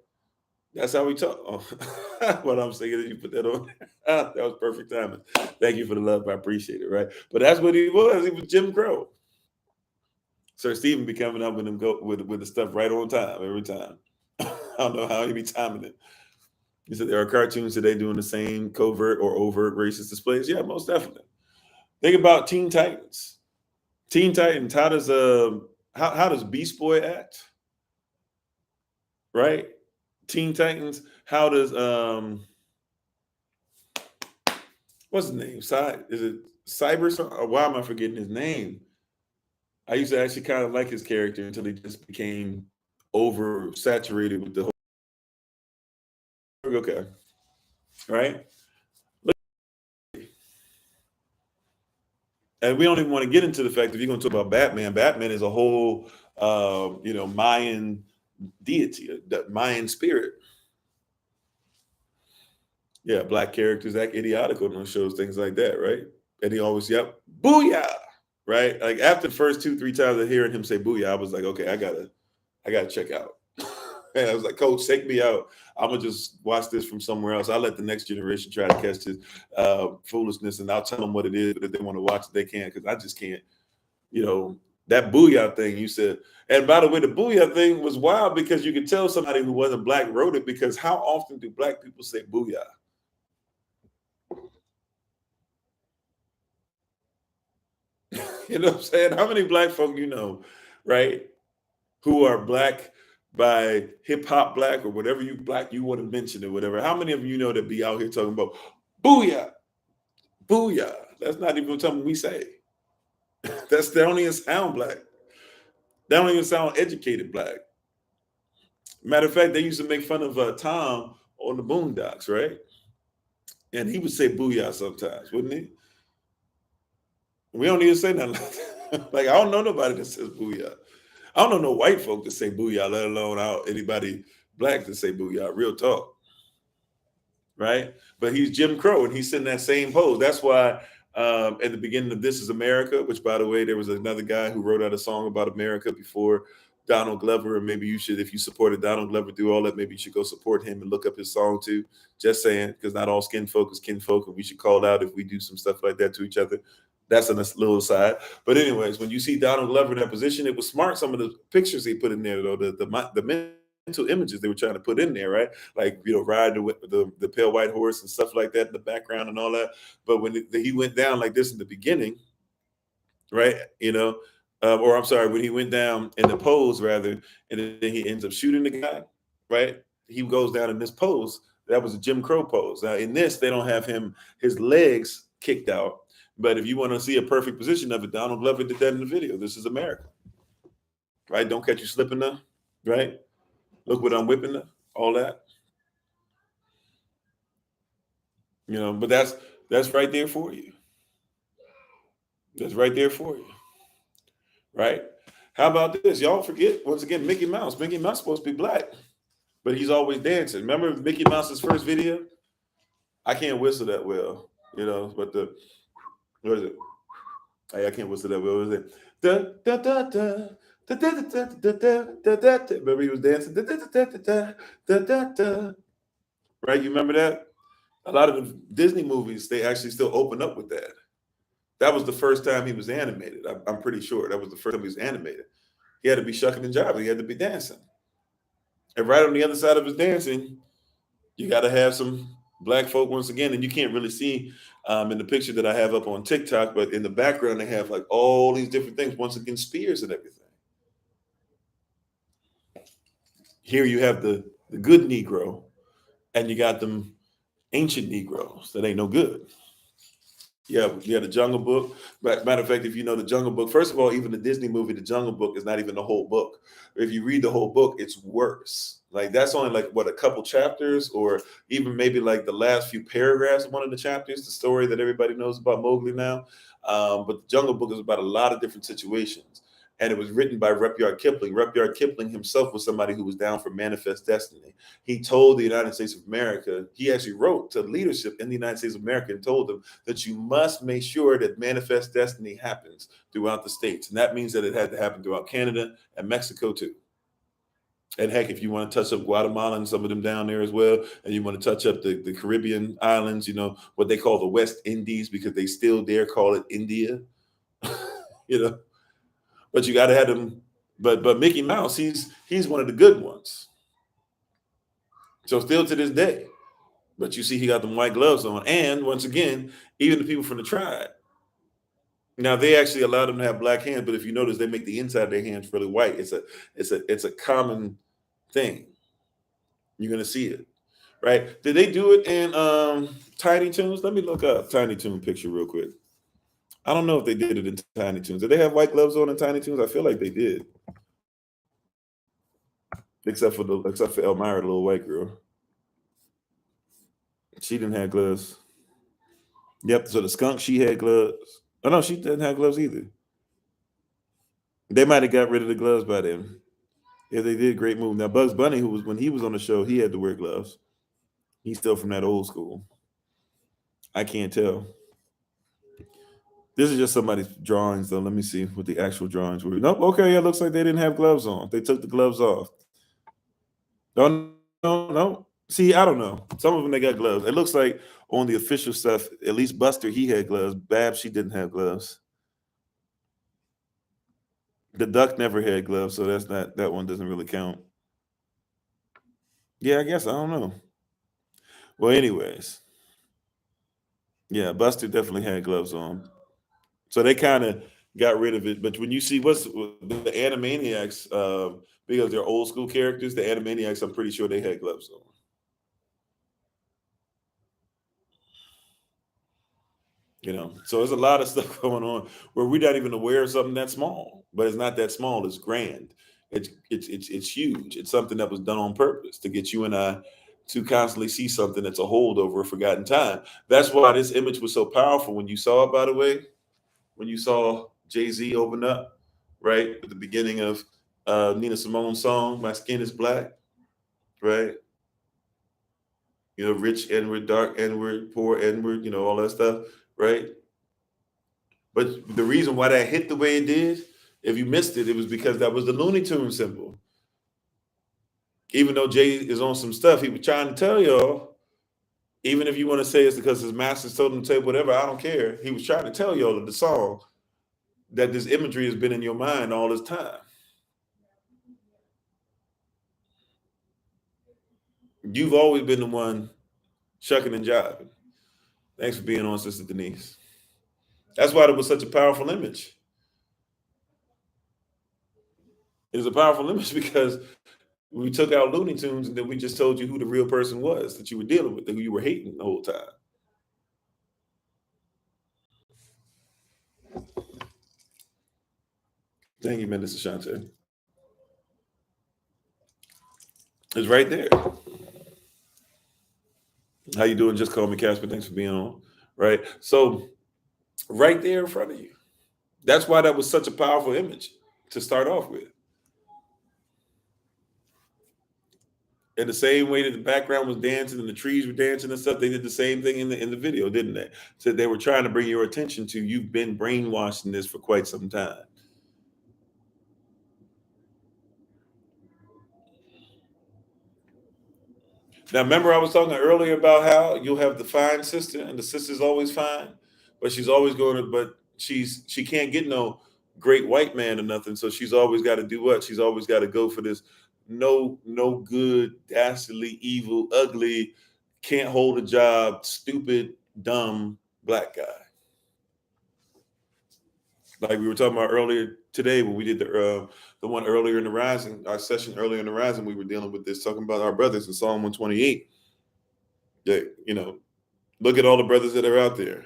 That's how we talk. Oh, what I'm saying is you put that on. That was perfect timing. Thank you for the love. I appreciate it, right? But that's what he was. He was Jim Crow. Sir Stephen be coming up with him with the stuff right on time every time. I don't know how he be timing it. He said there are cartoons today doing the same covert or overt racist displays. Yeah, most definitely. Think about Teen Titans. Teen Titans. How does Beast Boy act? Right? Teen Titans. How does what's his name? Is it Cyber? Or why am I forgetting his name? I used to actually kind of like his character until he just became oversaturated with the whole. Okay, right? And we don't even want to get into the fact that you're going to talk about Batman. Batman is a whole, Mayan deity, the Mayan spirit. Yeah, black characters act idiotic on those shows, things like that, right? And he always, yep, booyah, right? Like after the first 2-3 times of hearing him say booyah, I was like, okay, I gotta check out. And I was like, Coach, take me out. I'm gonna just watch this from somewhere else. I'll let the next generation try to catch this foolishness, and I'll tell them what it is. But if they want to watch it, they can, because I just can't. That booyah thing you said. And by the way, the booyah thing was wild because you could tell somebody who wasn't black wrote it, because how often do black people say booyah? You know what I'm saying? How many black folk right, who are black by hip hop black or whatever black you want to mention or whatever? How many of you know that be out here talking about booyah, booyah? That's not even something we say. They don't even sound black. They don't even sound educated black. Matter of fact, they used to make fun of Tom on the Boondocks, right? And he would say booyah sometimes, wouldn't he? We don't even say nothing like that. Like, I don't know nobody that says booyah. I don't know no white folk that say booyah, let alone anybody black to say booyah. Real talk. right? But he's Jim Crow, and he's in that same pose. That's why at the beginning of This Is America, which, by the way, there was another guy who wrote out a song about America before Donald Glover, and maybe you should, if you supported Donald Glover through all that, maybe you should go support him and look up his song too. Just saying, because not all skin folk is kin folk, and we should call out if we do some stuff like that to each other. That's a little aside. But anyways, when you see Donald Glover in that position, it was smart. Some of the pictures he put in there, though, the mental images they were trying to put in there, right? Like, riding the pale white horse and stuff like that in the background and all that. But when he went down like this in the beginning, right? Or I'm sorry, when he went down in the pose rather, and then he ends up shooting the guy, right? He goes down in this pose. That was a Jim Crow pose. Now in this, they don't have his legs kicked out. But if you want to see a perfect position of it, Donald Glover did that in the video. This is America, right? Don't catch you slipping now, right? Look what I'm whipping up, all that. But that's right there for you. That's right there for you. Right? How about this? Y'all forget, once again, Mickey Mouse. Mickey Mouse supposed to be black, but he's always dancing. Remember Mickey Mouse's first video? I can't whistle that well, but what is it? Hey, I can't whistle that well. What is it? Da, da, da, da. Da, da, da, da, da, da, da, da. Remember he was dancing? Da, da, da, da, da, da, da, da. Right? You remember that? A lot of the Disney movies, they actually still open up with that. That was the first time he was animated. I'm pretty sure that was the first time he was animated. He had to be shucking and jiving. He had to be dancing. And right on the other side of his dancing, you got to have some black folk once again. And you can't really see in the picture that I have up on TikTok, but in the background, they have like all these different things. Once again, spears and everything. Here you have the good Negro, and you got them ancient Negroes that ain't no good. Yeah, the Jungle Book. But matter of fact, if you know the Jungle Book, first of all, even the Disney movie, the Jungle Book is not even the whole book. If you read the whole book, it's worse. Like that's only like what, a couple chapters, or even maybe like the last few paragraphs of one of the chapters, the story that everybody knows about Mowgli now. But the Jungle Book is about a lot of different situations. And it was written by Rudyard Kipling. Rudyard Kipling himself was somebody who was down for manifest destiny. He told the United States of America, he actually wrote to leadership in the United States of America and told them that you must make sure that manifest destiny happens throughout the states. And that means that it had to happen throughout Canada and Mexico too. And heck, if you want to touch up Guatemala and some of them down there as well, and you want to touch up the Caribbean islands, what they call the West Indies, because they still dare call it India, you know. But you got to have them. But Mickey Mouse, he's one of the good ones. So still to this day. But you see, he got them white gloves on. And once again, even the people from the tribe. Now they actually allow them to have black hands, but if you notice, they make the inside of their hands really white. It's a common thing. You're gonna see it, right? Did they do it in Tiny Toons? Let me look up Tiny Toon picture real quick. I don't know if they did it in Tiny Toons. Did they have white gloves on in Tiny Toons? I feel like they did, except for Elmira, the little white girl. She didn't have gloves. Yep. So the skunk, she had gloves. Oh no, she didn't have gloves either. They might have got rid of the gloves by then. Yeah, they did. Great move. Now Bugs Bunny, when he was on the show, he had to wear gloves. He's still from that old school. I can't tell. This is just somebody's drawings, though. Let me see what the actual drawings were. Nope. Okay. Yeah, looks like they didn't have gloves on. They took the gloves off. No, no, no. See, I don't know. Some of them they got gloves. It looks like on the official stuff, at least Buster, he had gloves. Babs, she didn't have gloves. The duck never had gloves, so that one doesn't really count. Yeah, I guess I don't know. Well, anyways, yeah, Buster definitely had gloves on. So they kind of got rid of it. But when you see what's the Animaniacs, because they're old school characters, the Animaniacs, I'm pretty sure they had gloves on. So there's a lot of stuff going on where we're not even aware of something that small, but it's not that small. It's grand. It's huge. It's something that was done on purpose to get you and I to constantly see something that's a holdover, a forgotten time. That's why this image was so powerful when you saw it. By the way, when you saw Jay-Z open up, right at the beginning of Nina Simone's song, "My Skin Is Black," right? rich N-word, dark N-word, poor N-word, all that stuff, right? But the reason why that hit the way it did, if you missed it, it was because that was the Looney Tune symbol. Even though Jay is on some stuff, he was trying to tell y'all, even if you want to say it's because his masters told him to say whatever, I don't care. He was trying to tell y'all in the song that this imagery has been in your mind all this time. You've always been the one shucking and jiving. Thanks for being on, Sister Denise. That's why it was such a powerful image. It was a powerful image because we took out Looney Tunes and then we just told you who the real person was that you were dealing with, who you were hating the whole time. Thank you, Minister Shante. It's right there. How you doing? Just call me Casper. Thanks for being on. Right. So right there in front of you. That's why that was such a powerful image to start off with. In the same way that the background was dancing and the trees were dancing and stuff, they did the same thing in the video, didn't they? So they were trying to bring your attention to you've been brainwashed in this for quite some time. Now, remember I was talking earlier about how you'll have the fine sister, and the sister's always fine, but she's always going to, but she can't get no great white man or nothing. So she's always got to do what? She's always got to go for this no good, dastardly, evil, ugly, can't hold a job, stupid, dumb black guy. Like we were talking about earlier today when we did the one earlier in the rising, our session earlier in the rising, we were dealing with this, talking about our brothers in Psalm 128. That look at all the brothers that are out there.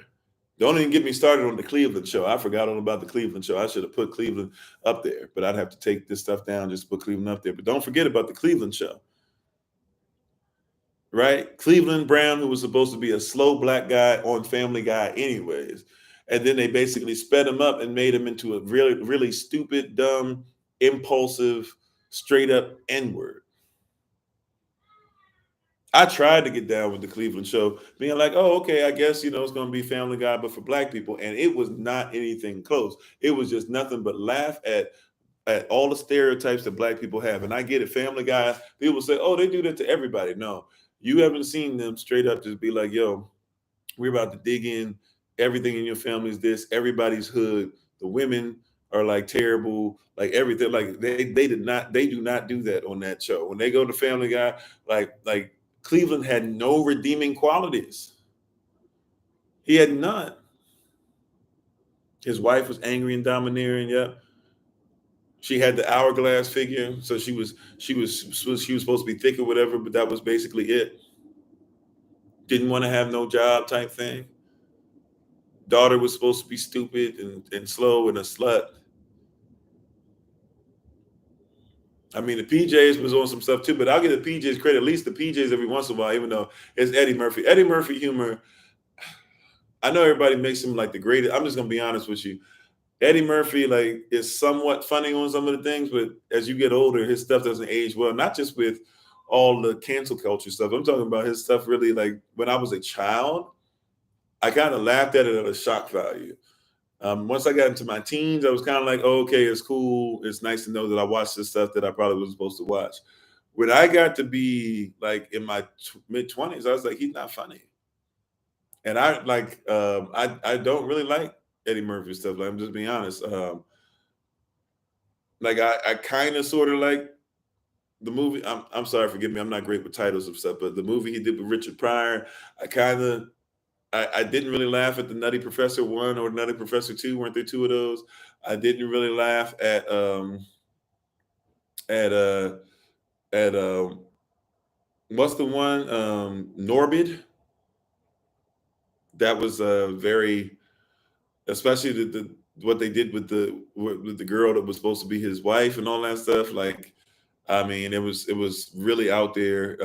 Don't even get me started on the Cleveland show. I forgot all about the Cleveland show. I should have put Cleveland up there, but I'd have to take this stuff down just to put Cleveland up there. But don't forget about the Cleveland show, right? Cleveland Brown, who was supposed to be a slow black guy on Family Guy anyways. And then they basically sped him up and made him into a really, really stupid, dumb, impulsive, straight up N-word. I tried to get down with the Cleveland show, being like, oh, okay, I guess, it's going to be Family Guy, but for black people. And it was not anything close. It was just nothing but laugh at all the stereotypes that black people have. And I get it. Family Guy, people say, oh, they do that to everybody. No, you haven't seen them straight up just be like, yo, we're about to dig in. Everything in your family is this. Everybody's hood. The women are like terrible, like everything. Like they do not do that on that show. When they go to Family Guy, like Cleveland had no redeeming qualities. He had none. His wife was angry and domineering. Yeah. She had the hourglass figure, so she was supposed to be thick or whatever, but that was basically it. Didn't want to have no job type thing. Daughter was supposed to be stupid and slow and a slut. I mean, the PJs was on some stuff too, but I'll give the PJs credit. At least the PJs every once in a while, even though it's Eddie Murphy. Eddie Murphy humor. I know everybody makes him like the greatest. I'm just gonna be honest with you. Eddie Murphy like is somewhat funny on some of the things, but as you get older, his stuff doesn't age well. Not just with all the cancel culture stuff. I'm talking about his stuff really like when I was a child, I kind of laughed at it at a shock value. Once I got into my teens, I was kind of like, oh, okay, it's cool. It's nice to know that I watched this stuff that I probably wasn't supposed to watch. When I got to be like in my mid-20s, I was like, he's not funny. And I like, I don't really like Eddie Murphy stuff. Like, I'm just being honest. Like I kind of sort of like the movie. I'm sorry, forgive me. I'm not great with titles of stuff, but the movie he did with Richard Pryor, I didn't really laugh at the Nutty Professor 1 or Nutty Professor 2. Weren't there two of those? I didn't really laugh at what's the one? Norbid. That was very, especially the what they did with the girl that was supposed to be his wife and all that stuff. Like, I mean, it was really out there.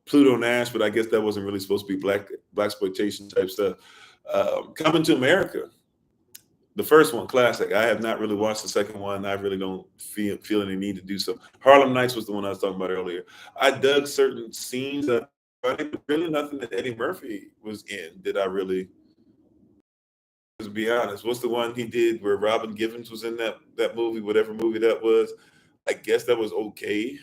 Pluto Nash, but I guess that wasn't really supposed to be black exploitation type stuff. Coming to America. The first one, classic. I have not really watched the second one. I really don't feel any need to do so. Harlem Nights was the one I was talking about earlier. I dug certain scenes that funny, but really nothing that Eddie Murphy was in did I really. To be honest, what's the one he did where Robin Givens was in that movie, whatever movie that was? I guess that was okay.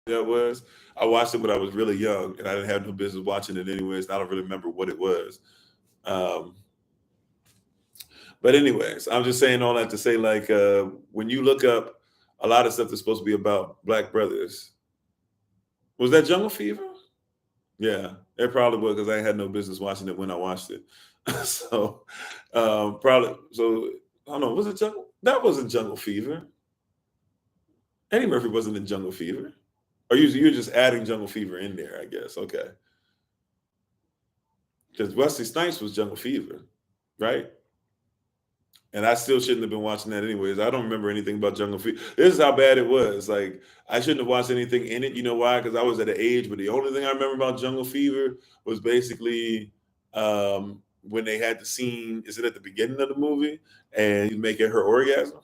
That was. I watched it when I was really young, and I didn't have no business watching it anyways. And I don't really remember what it was. Um, but anyways, I'm just saying all that to say, like, when you look up a lot of stuff that's supposed to be about Black brothers, was that Jungle Fever? Yeah, it probably was because I had no business watching it when I watched it. So probably so I don't know. Was it Jungle? That wasn't Jungle Fever. Eddie Murphy wasn't in Jungle Fever. Or you're just adding Jungle Fever in there, I guess. Okay, because Wesley Snipes was Jungle Fever, right? And I still shouldn't have been watching that anyways. I don't remember anything about Jungle Fever. This is how bad it was. Like I shouldn't have watched anything in it. You know why? Because I was at an age where the only thing I remember about Jungle Fever was basically when they had the scene. Is it at the beginning of the movie and he's making her orgasm?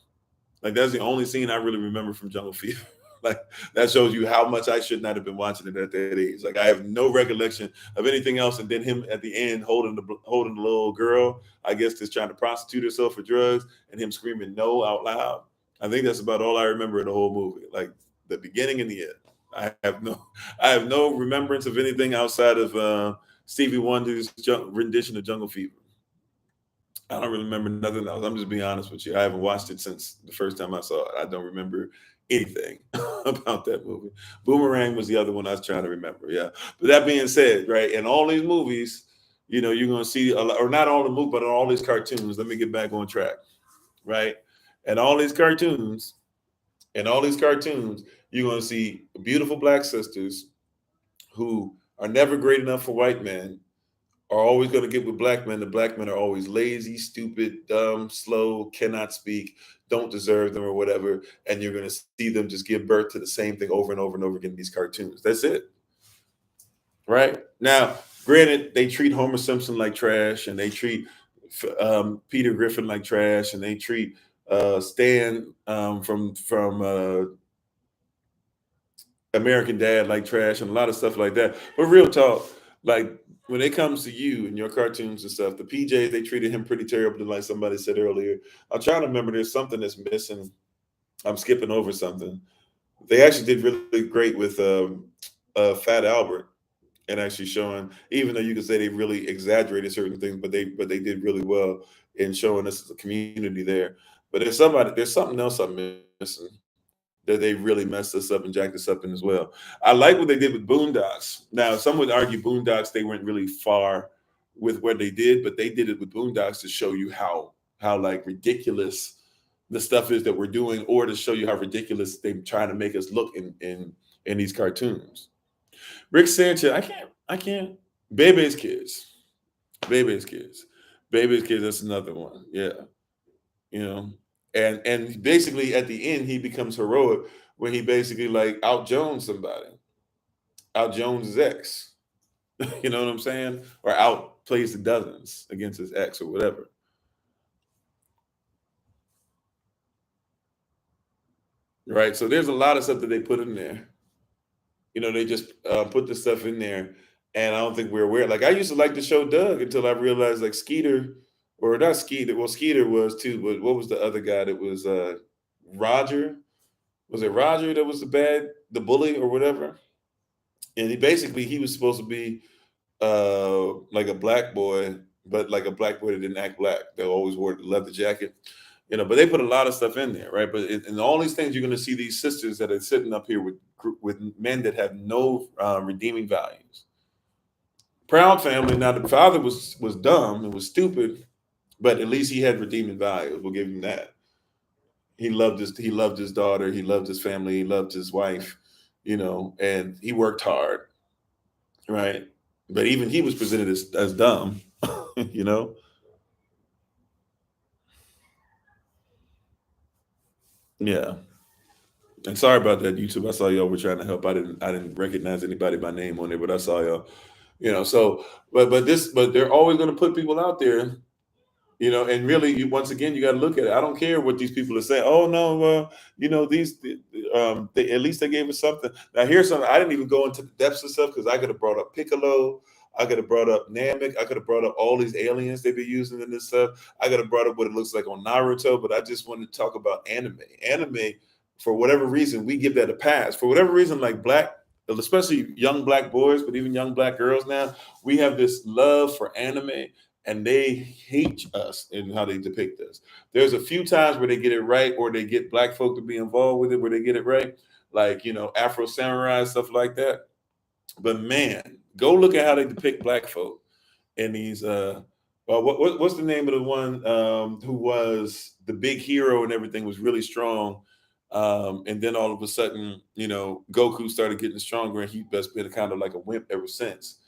Like that's the only scene I really remember from Jungle Fever. Like that shows you how much I should not have been watching it at that age. Like I have no recollection of anything else. And then him at the end holding the little girl, I guess, just trying to prostitute herself for drugs, and him screaming no out loud. I think that's about all I remember in the whole movie. Like the beginning and the end. I have no remembrance of anything outside of Stevie Wonder's rendition of Jungle Fever. I don't really remember nothing else. I'm just being honest with you. I haven't watched it since the first time I saw it. I don't remember anything about that movie. Boomerang was the other one I was trying to remember. Yeah. But that being said, right, in all these movies, you're going to see a lot, or not all the movies, but in all these cartoons. Let me get back on track, right? And all these cartoons, you're going to see beautiful Black sisters who are never great enough for white men, are always going to get with Black men. The Black men are always lazy, stupid, dumb, slow, cannot speak, don't deserve them, or whatever. And you're going to see them just give birth to the same thing over and over and over again in these cartoons. That's it. Right? Now, granted, they treat Homer Simpson like trash, and they treat Peter Griffin like trash, and they treat Stan from American Dad like trash, and a lot of stuff like that. But real talk, like when it comes to you and your cartoons and stuff, the PJs, they treated him pretty terribly, like somebody said earlier. I'm trying to remember. There's something that's missing. I'm skipping over something. They actually did really great with Fat Albert, and actually showing, even though you could say they really exaggerated certain things, but they did really well in showing us the community there. But there's something else I'm missing that they really messed us up and jacked us up in as well. I like what they did with Boondocks. Now, some would argue Boondocks, they went really far with what they did, but they did it with Boondocks to show you how like ridiculous the stuff is that we're doing, or to show you how ridiculous they're trying to make us look in these cartoons. Rick Sanchez, I can't. Bebe's Kids. Bebe's Kids. Bebe's Kids, that's another one. Yeah. You know, and basically at the end he becomes heroic when he basically like out Jones somebody, out Jones his ex. You know what I'm saying? Or out plays the dozens against his ex or whatever. Right. So there's a lot of stuff that they put in there. They just put the stuff in there, and I don't think we're aware. Like I used to like the show Doug until I realized like Skeeter, or not Skeeter. Well, Skeeter was too, but what was the other guy that was Roger? Was it Roger that was the bully or whatever? And he was supposed to be like a black boy, but like a black boy that didn't act black. They always wore the leather jacket, But they put a lot of stuff in there, right? But in all these things, you're going to see these sisters that are sitting up here with men that have no redeeming values. Proud family. Now the father was dumb and was stupid, but at least he had redeeming values. We'll give him that. He loved his daughter. He loved his family. He loved his wife. And he worked hard, right? But even he was presented as dumb, you know. Yeah. And sorry about that, YouTube. I saw y'all were trying to help. I didn't recognize anybody by name on there, but I saw y'all. So, but they're always going to put people out there, and really, once again, you got to look at it. I don't care what these people are saying. Oh no, these, at least they gave us something. Now here's something. I didn't even go into the depths of stuff because I could have brought up Piccolo. I could have brought up Namek. I could have brought up all these aliens they be using in this stuff. I could have brought up what it looks like on Naruto, but I just wanted to talk about anime. Anime, for whatever reason, we give that a pass. For whatever reason, like especially young black boys, but even young black girls now, we have this love for anime, and they hate us in how they depict us. There's a few times where they get it right, or they get black folk to be involved with it where they get it right, like Afro Samurai, stuff like that. But man, go look at how they depict black folk in these. What's the name of the one who was the big hero and everything, was really strong, and then all of a sudden, Goku started getting stronger, and he's been kind of like a wimp ever since.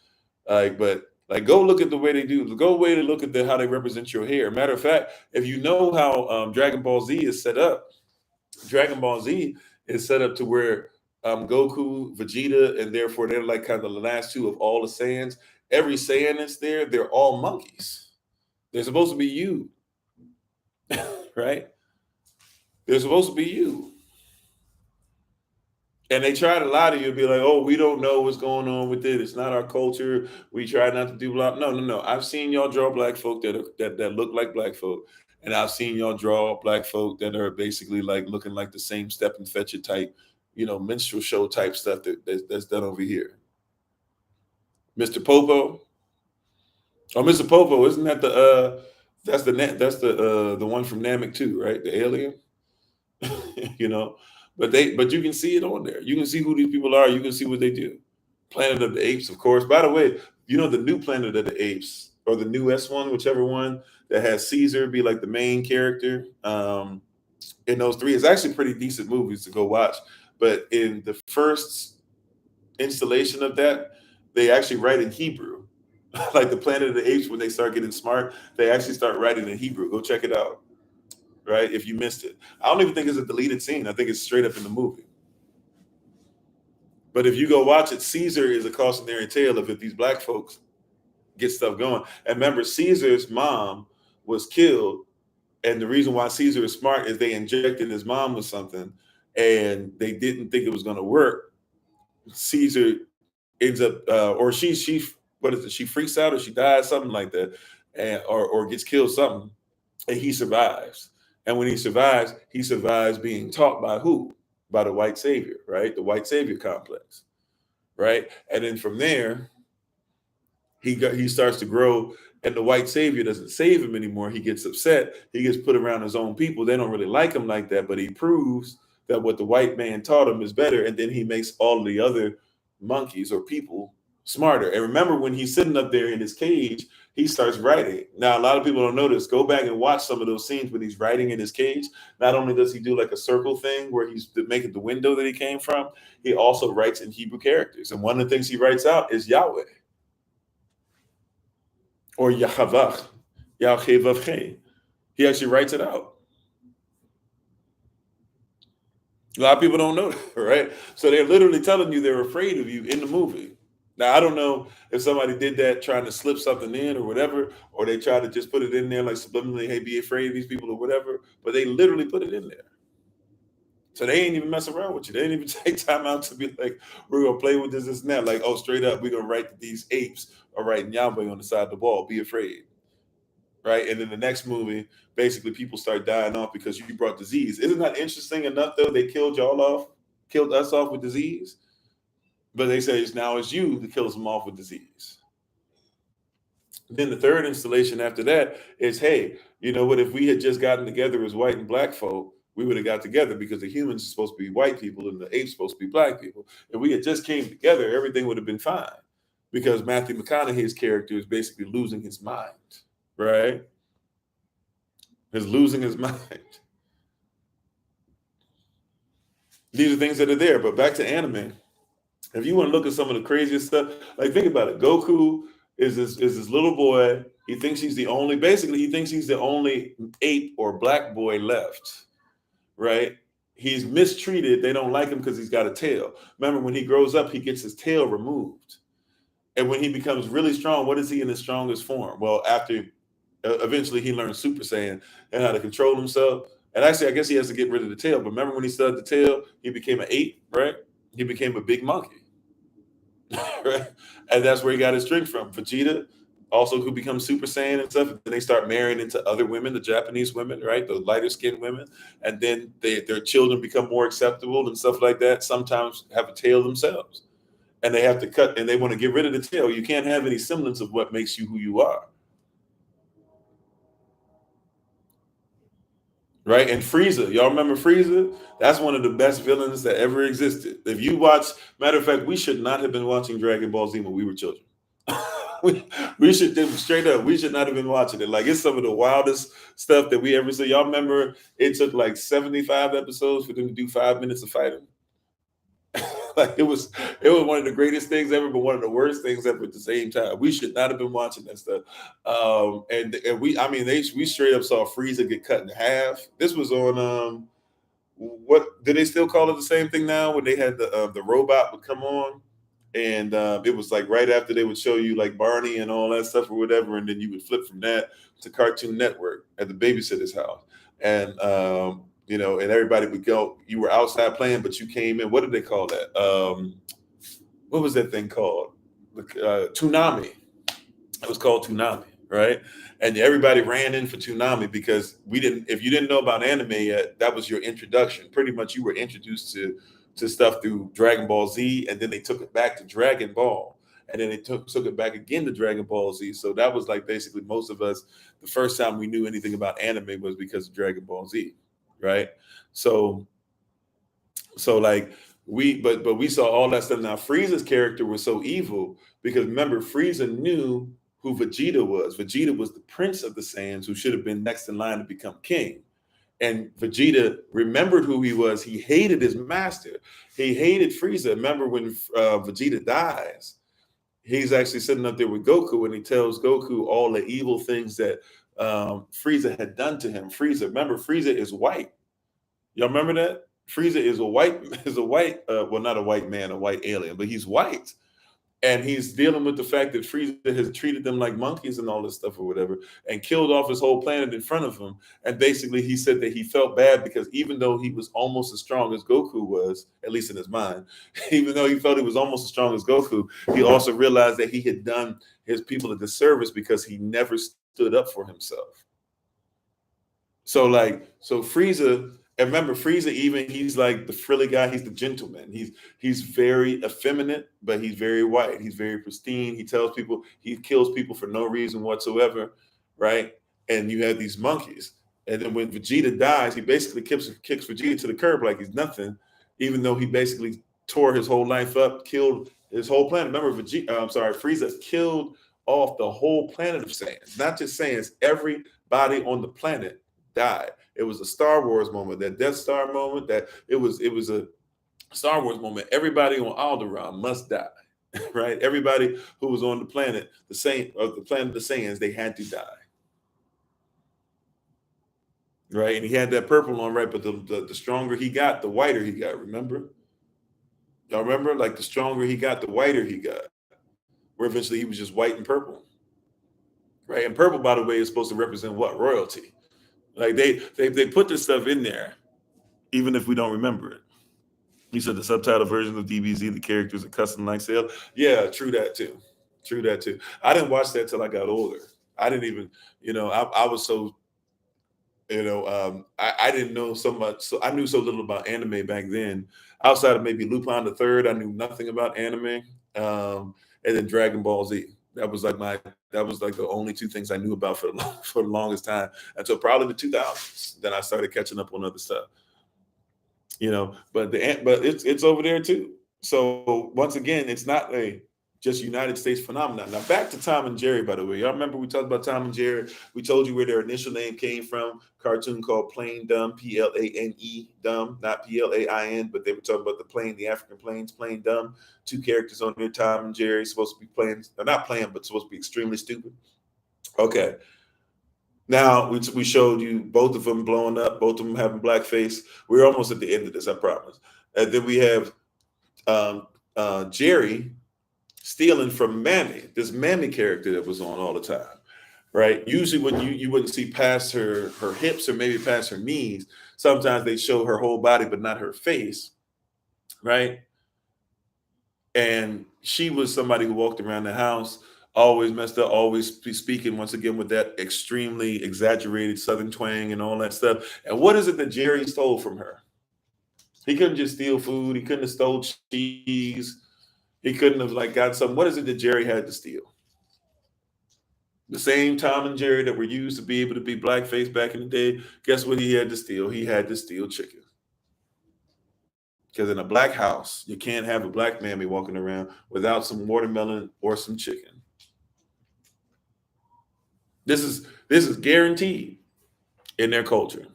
But go look at the way they do. Go away to look at how they represent your hair. Matter of fact, if you know how Dragon Ball Z is set up, Dragon Ball Z is set up to where Goku, Vegeta, and therefore they're like kind of the last two of all the Saiyans. Every Saiyan that's there, they're all monkeys. They're supposed to be you, right? They're supposed to be you. And they try to lie to you and be like, oh, we don't know what's going on with it. It's not our culture. We try not to do blah. No, no, no. I've seen y'all draw black folk that look like black folk. And I've seen y'all draw black folk that are basically like looking like the same Step and Fetch It type, minstrel show type stuff that's done over here. Mr. Popo. Oh, Mr. Popo, isn't that the one from Namek too, right? The alien. you know. But you can see it on there. You can see who these people are. You can see what they do. Planet of the Apes, of course. By the way, the new Planet of the Apes, or the new S1, whichever one, that has Caesar be like the main character. In those three, it's actually pretty decent movies to go watch. But in the first installation of that, they actually write in Hebrew. Like the Planet of the Apes, when they start getting smart, they actually start writing in Hebrew. Go check it out. Right? If you missed it. I don't even think it's a deleted scene. I think it's straight up in the movie. But if you go watch it, Caesar is a cautionary tale of if these black folks get stuff going. And remember, Caesar's mom was killed. And the reason why Caesar is smart is they injected his mom with something and they didn't think it was going to work. Caesar ends up, or she, what is it? She freaks out or she dies, something like that, or gets killed, something. And he survives. And when he survives being taught by who? By the white savior, right? The white savior complex, right? And then from there, he starts to grow, and the white savior doesn't save him anymore. He gets upset. He gets put around his own people. They don't really like him like that, but he proves that what the white man taught him is better, and then he makes all of the other monkeys or people smarter. And remember, when he's sitting up there in his cage, he starts writing. Now, a lot of people don't know this. Go back and watch some of those scenes when he's writing in his cage. Not only does he do like a circle thing where he's making the window that he came from, he also writes in Hebrew characters. And one of the things he writes out is Yahweh or Yahavach, Yahweh. He actually writes it out. A lot of people don't know that, right? So they're literally telling you they're afraid of you in the movie. Now, I don't know if somebody did that trying to slip something in or whatever, or they try to just put it in there like subliminally, hey, be afraid of these people or whatever, but they literally put it in there. So they ain't even mess around with you. They didn't even take time out to be like, we're going to play with this and that. Like, oh, straight up, we're going to write that these apes are writing Yahweh on the side of the wall. Be afraid. Right? And then the next movie, basically people start dying off because you brought disease. Isn't that interesting enough, though? They killed us off with disease. But they say it's you that kills them off with disease. Then the third installation after that is, hey, you know what? If we had just gotten together as white and black folk, we would have got together because the humans are supposed to be white people and the apes supposed to be black people. If we had just came together, everything would have been fine. Because Matthew McConaughey's character is basically losing his mind, right? Is losing his mind. These are things that are there. But back to anime. If you want to look at some of the craziest stuff, like think about it. Goku is this little boy. He thinks he's the only ape or black boy left, right? He's mistreated. They don't like him because he's got a tail. Remember, when he grows up, he gets his tail removed. And when he becomes really strong, what is he in his strongest form? Well, after eventually he learns Super Saiyan and how to control himself. And actually, I guess he has to get rid of the tail. But remember when he studied the tail, he became an ape, right? He became a big monkey, right? And that's where he got his strength from. Vegeta also could become Super Saiyan and stuff. And then they start marrying into other women, the Japanese women, right? The lighter skinned women. And then their children become more acceptable and stuff like that. Sometimes have a tail themselves. And they have to cut, and they want to get rid of the tail. You can't have any semblance of what makes you who you are. Right? And Frieza, y'all remember Frieza? That's one of the best villains that ever existed. If you watch, matter of fact, we should not have been watching Dragon Ball Z when we were children. we, we should straight up, we should not have been watching it. Like it's some of the wildest stuff that we ever see. Y'all remember it took like 75 episodes for them to do 5 minutes of fighting? Like it was one of the greatest things ever, but one of the worst things ever at the same time. We should not have been watching that stuff. And we, I mean, we straight up saw Frieza get cut in half. This was on what do they still call it the same thing now? When they had the robot would come on, and it was like right after they would show you like Barney and all that stuff or whatever, and then you would flip from that to Cartoon Network at the babysitter's house, and and everybody would go. You were outside playing, but you came in. What did they call that? What was that thing called? Toonami. It was called Toonami, right? And everybody ran in for Toonami because we didn't. If you didn't know about anime yet, that was your introduction. Pretty much, you were introduced to stuff through Dragon Ball Z, and then they took it back to Dragon Ball, and then they took it back again to Dragon Ball Z. So that was like basically most of us. The first time we knew anything about anime was because of Dragon Ball Z, right? So like but we saw all that stuff. Now Frieza's character was so evil because remember Frieza knew who Vegeta was. Vegeta was the prince of the Saiyans who should have been next in line to become king. And Vegeta remembered who he was. He hated his master. He hated Frieza. Remember when Vegeta dies, he's actually sitting up there with Goku and he tells Goku all the evil things that Frieza had done to him. Remember, Frieza is white. Y'all remember that? Frieza is a white, well, not a white man, a white alien, but he's white. And he's dealing with the fact that Frieza has treated them like monkeys and all this stuff or whatever, and killed off his whole planet in front of him. And basically, he said that he felt bad because even though he was almost as strong as Goku was, at least in his mind, even though he felt he was almost as strong as Goku, he also realized that he had done his people a disservice because he never stood up for himself. So Frieza, and remember Frieza, even he's like the frilly guy, he's the gentleman. He's very effeminate, but he's very white. He's very pristine. He tells people he kills people for no reason whatsoever, right? And you have these monkeys. And then when Vegeta dies, he basically kicks Vegeta to the curb like he's nothing, even though he basically tore his whole life up, killed his whole planet. Remember, Frieza killed off the whole planet of Saiyans, not just Saiyans, everybody on the planet died. It was a Star Wars moment, that Death Star moment, that it was a Star Wars moment. Everybody on Alderaan must die, right? Everybody who was on the planet, the planet of the Saiyans, they had to die. Right. And he had that purple on, right? But the stronger he got, the whiter he got. Remember? Y'all remember? Like the stronger he got, the whiter he got. Where eventually he was just white and purple. Right. And purple, by the way, is supposed to represent what? Royalty. Like they put this stuff in there, even if we don't remember it. You said the subtitle version of DBZ, the characters are custom like sale. Yeah, true that too. True that too. I didn't watch that till I got older. I didn't even, I was so, I didn't know so much. So I knew so little about anime back then. Outside of maybe Lupin the Third, I knew nothing about anime. And then Dragon Ball Z. That was like the only two things I knew about for the longest time until probably the 2000s. Then I started catching up on other stuff. But it's over there too. So once again, it's not a just United States phenomenon. Now back to Tom and Jerry, by the way. Y'all remember we talked about Tom and Jerry? We told you where their initial name came from. Cartoon called Plain Dumb, Plane, dumb, not Plain, but they were talking about the African plains, Plain Dumb. Two characters on there, Tom and Jerry, supposed to be playing, not playing, but supposed to be extremely stupid. Okay. Now we showed you both of them blowing up, both of them having blackface. We're almost at the end of this, I promise. And then we have Jerry stealing from Mammy, this Mammy character that was on all the time, right? Usually when you wouldn't see past her hips or maybe past her knees. Sometimes they show her whole body but not her face, right? And she was somebody who walked around the house always messed up, always speaking once again with that extremely exaggerated southern twang and all that stuff. And what is it that Jerry stole from her? He couldn't just steal food. He couldn't have stole cheese. He couldn't have like got something. What is it that Jerry had to steal? The same Tom and Jerry that were used to be able to be blackface back in the day. Guess what he had to steal? He had to steal chicken. Because in a black house, you can't have a black mammy walking around without some watermelon or some chicken. This is guaranteed in their culture.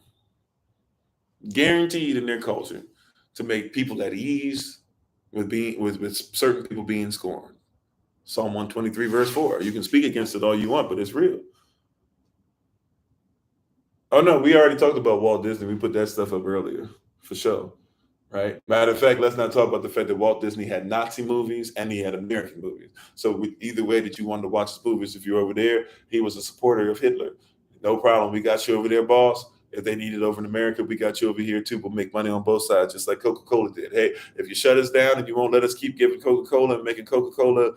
Guaranteed in their culture to make people at ease with being with certain people being scorned. Psalm 123, verse 4. You can speak against it all you want, but it's real. Oh no, we already talked about Walt Disney. We put that stuff up earlier, for sure. Right. Matter of fact, let's not talk about the fact that Walt Disney had Nazi movies and he had American movies. So either way that you wanted to watch his movies, if you're over there, he was a supporter of Hitler. No problem. We got you over there, boss. If they need it over in America, we got you over here too. We'll make money on both sides, just like Coca-Cola did. Hey, if you shut us down and you won't let us keep giving Coca-Cola and making Coca-Cola,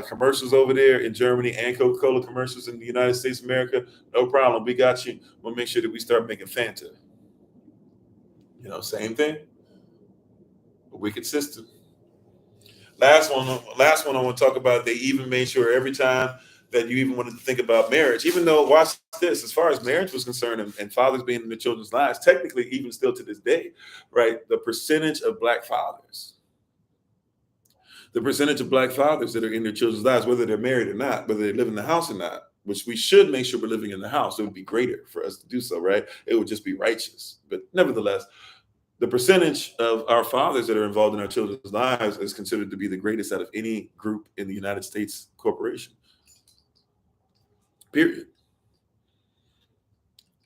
commercials over there in Germany and Coca-Cola commercials in the United States of America, no problem. We got you. We'll make sure that we start making Fanta. Same thing. A wicked system. Last one I want to talk about. They even made sure every time that you even wanted to think about marriage, even though, watch this, as far as marriage was concerned and fathers being in their children's lives, technically, even still to this day, right? The percentage of black fathers that are in their children's lives, whether they're married or not, whether they live in the house or not, which we should make sure we're living in the house. It would be greater for us to do so, right? It would just be righteous. But nevertheless, the percentage of our fathers that are involved in our children's lives is considered to be the greatest out of any group in the United States corporation. Period.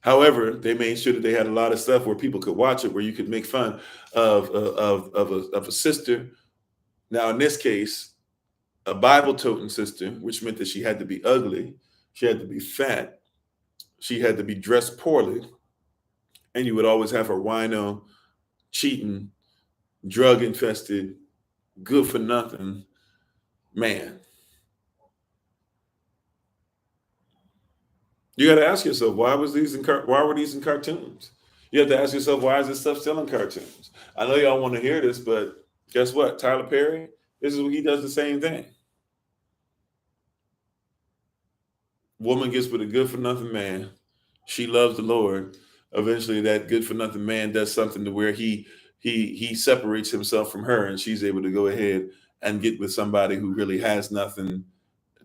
However, they made sure that they had a lot of stuff where people could watch it, where you could make fun of a sister. Now, in this case, a Bible-toting sister, which meant that she had to be ugly, she had to be fat, she had to be dressed poorly, and you would always have her wino, cheating, drug-infested, good-for-nothing man. You got to ask yourself, why were these in cartoons? You have to ask yourself, why is this stuff still in cartoons? I know y'all want to hear this, but guess what? Tyler Perry, this is what he does the same thing. Woman gets with a good for nothing man. She loves the Lord. Eventually, that good for nothing man does something to where he separates himself from her, and she's able to go ahead and get with somebody who really has nothing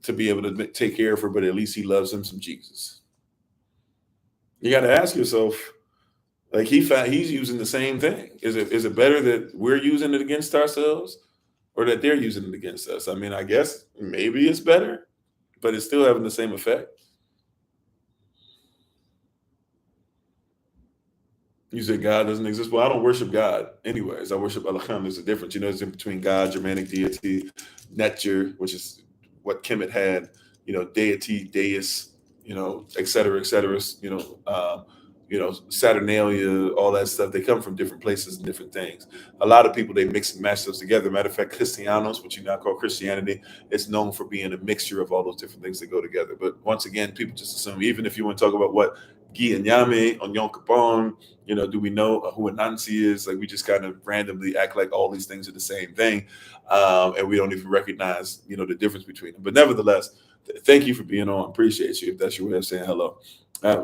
to be able to take care of her, but at least he loves him some Jesus. You got to ask yourself, like he's using the same thing. Is it better that we're using it against ourselves or that they're using it against us? I mean, I guess maybe it's better, but it's still having the same effect. You said God doesn't exist. Well, I don't worship God anyways. I worship Elohim. There's a difference. It's in between God, Germanic deity, Netjer, which is what Kemet had, deity, deus, et cetera, et cetera, Saturnalia, all that stuff. They come from different places and different things. A lot of people, they mix and match those together. Matter of fact, Christianos, which you now call Christianity, it's known for being a mixture of all those different things that go together. But once again, people just assume, even if you want to talk about what Guy and Yame on Yom Kippur, do we know who Anansi is? Like, we just kind of randomly act like all these things are the same thing. And we don't even recognize, the difference between them. But nevertheless, thank you for being on. Appreciate you. If that's your way of saying hello.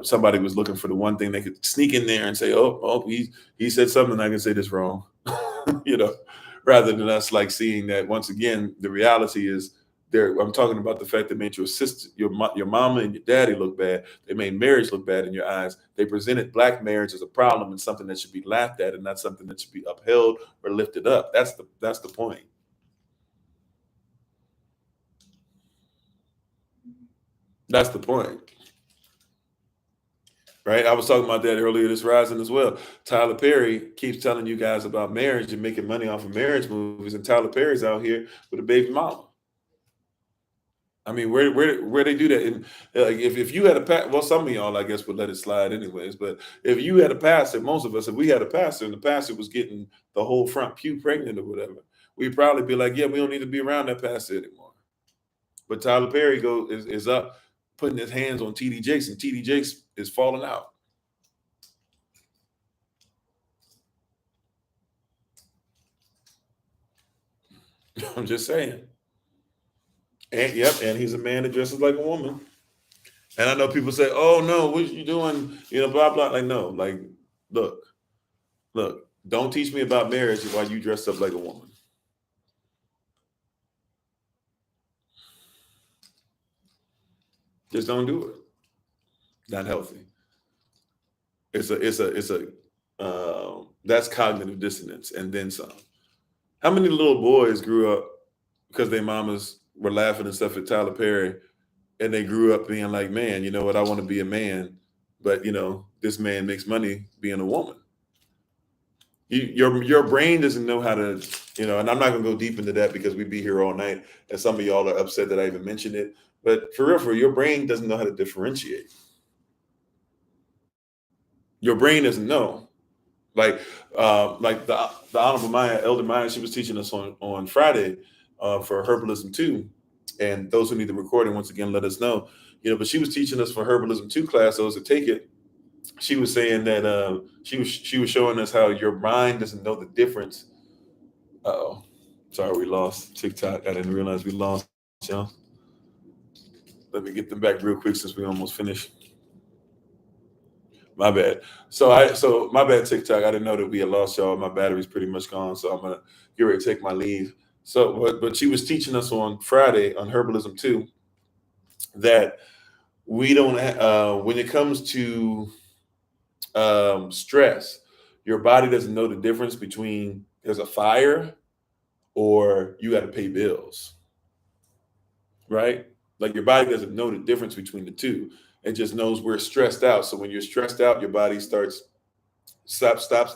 Somebody was looking for the one thing they could sneak in there and say, oh, he said something, I can say this wrong, rather than us like seeing that once again, the reality is there. I'm talking about the fact that made your sister, your mama and your daddy look bad. They made marriage look bad in your eyes. They presented black marriage as a problem and something that should be laughed at and not something that should be upheld or lifted up. That's the point. That's the point. right? I was talking about that earlier this rising as well. Tyler Perry keeps telling you guys about marriage and making money off of marriage movies, and Tyler Perry's out here with a baby mama. I mean, where they do that? And like, if you had well, some of y'all I guess would let it slide anyways. But if you had a pastor, most of us, if we had a pastor and the pastor was getting the whole front pew pregnant or whatever, we'd probably be like, yeah, we don't need to be around that pastor anymore. But Tyler Perry is up putting his hands on TD Jakes, and TD Jakes is falling out. I'm just saying. And yep, and he's a man that dresses like a woman. And I know people say, "Oh no, what you doing?" Blah blah. Like no, like look, look. Don't teach me about marriage while you dress up like a woman. Just don't do it. Not healthy. It's a that's cognitive dissonance and then some. How many little boys grew up because their mamas were laughing and stuff at Tyler Perry, and they grew up being like, "Man, you know what? I want to be a man, but this man makes money being a woman." Your brain doesn't know how to, and I'm not gonna go deep into that because we'd be here all night, and some of y'all are upset that I even mentioned it. But for real, your brain doesn't know how to differentiate. Your brain doesn't know. Like the Honorable Maya, Elder Maya, she was teaching us on Friday for Herbalism 2. And those who need the recording, once again, let us know. But she was teaching us for Herbalism 2 class, those that take it. She was saying that she was showing us how your mind doesn't know the difference. Uh-oh. Sorry, we lost TikTok. I didn't realize we lost y'all. Let me get them back real quick since we almost finished. My bad. So my bad TikTok. I didn't know that we had lost y'all. My battery's pretty much gone, so I'm gonna get ready to take my leave. So, but she was teaching us on Friday on Herbalism 2 that we don't when it comes to stress, your body doesn't know the difference between there's a fire or you got to pay bills, right? Like your body doesn't know the difference between the two. It just knows we're stressed out. So when you're stressed out, your body stops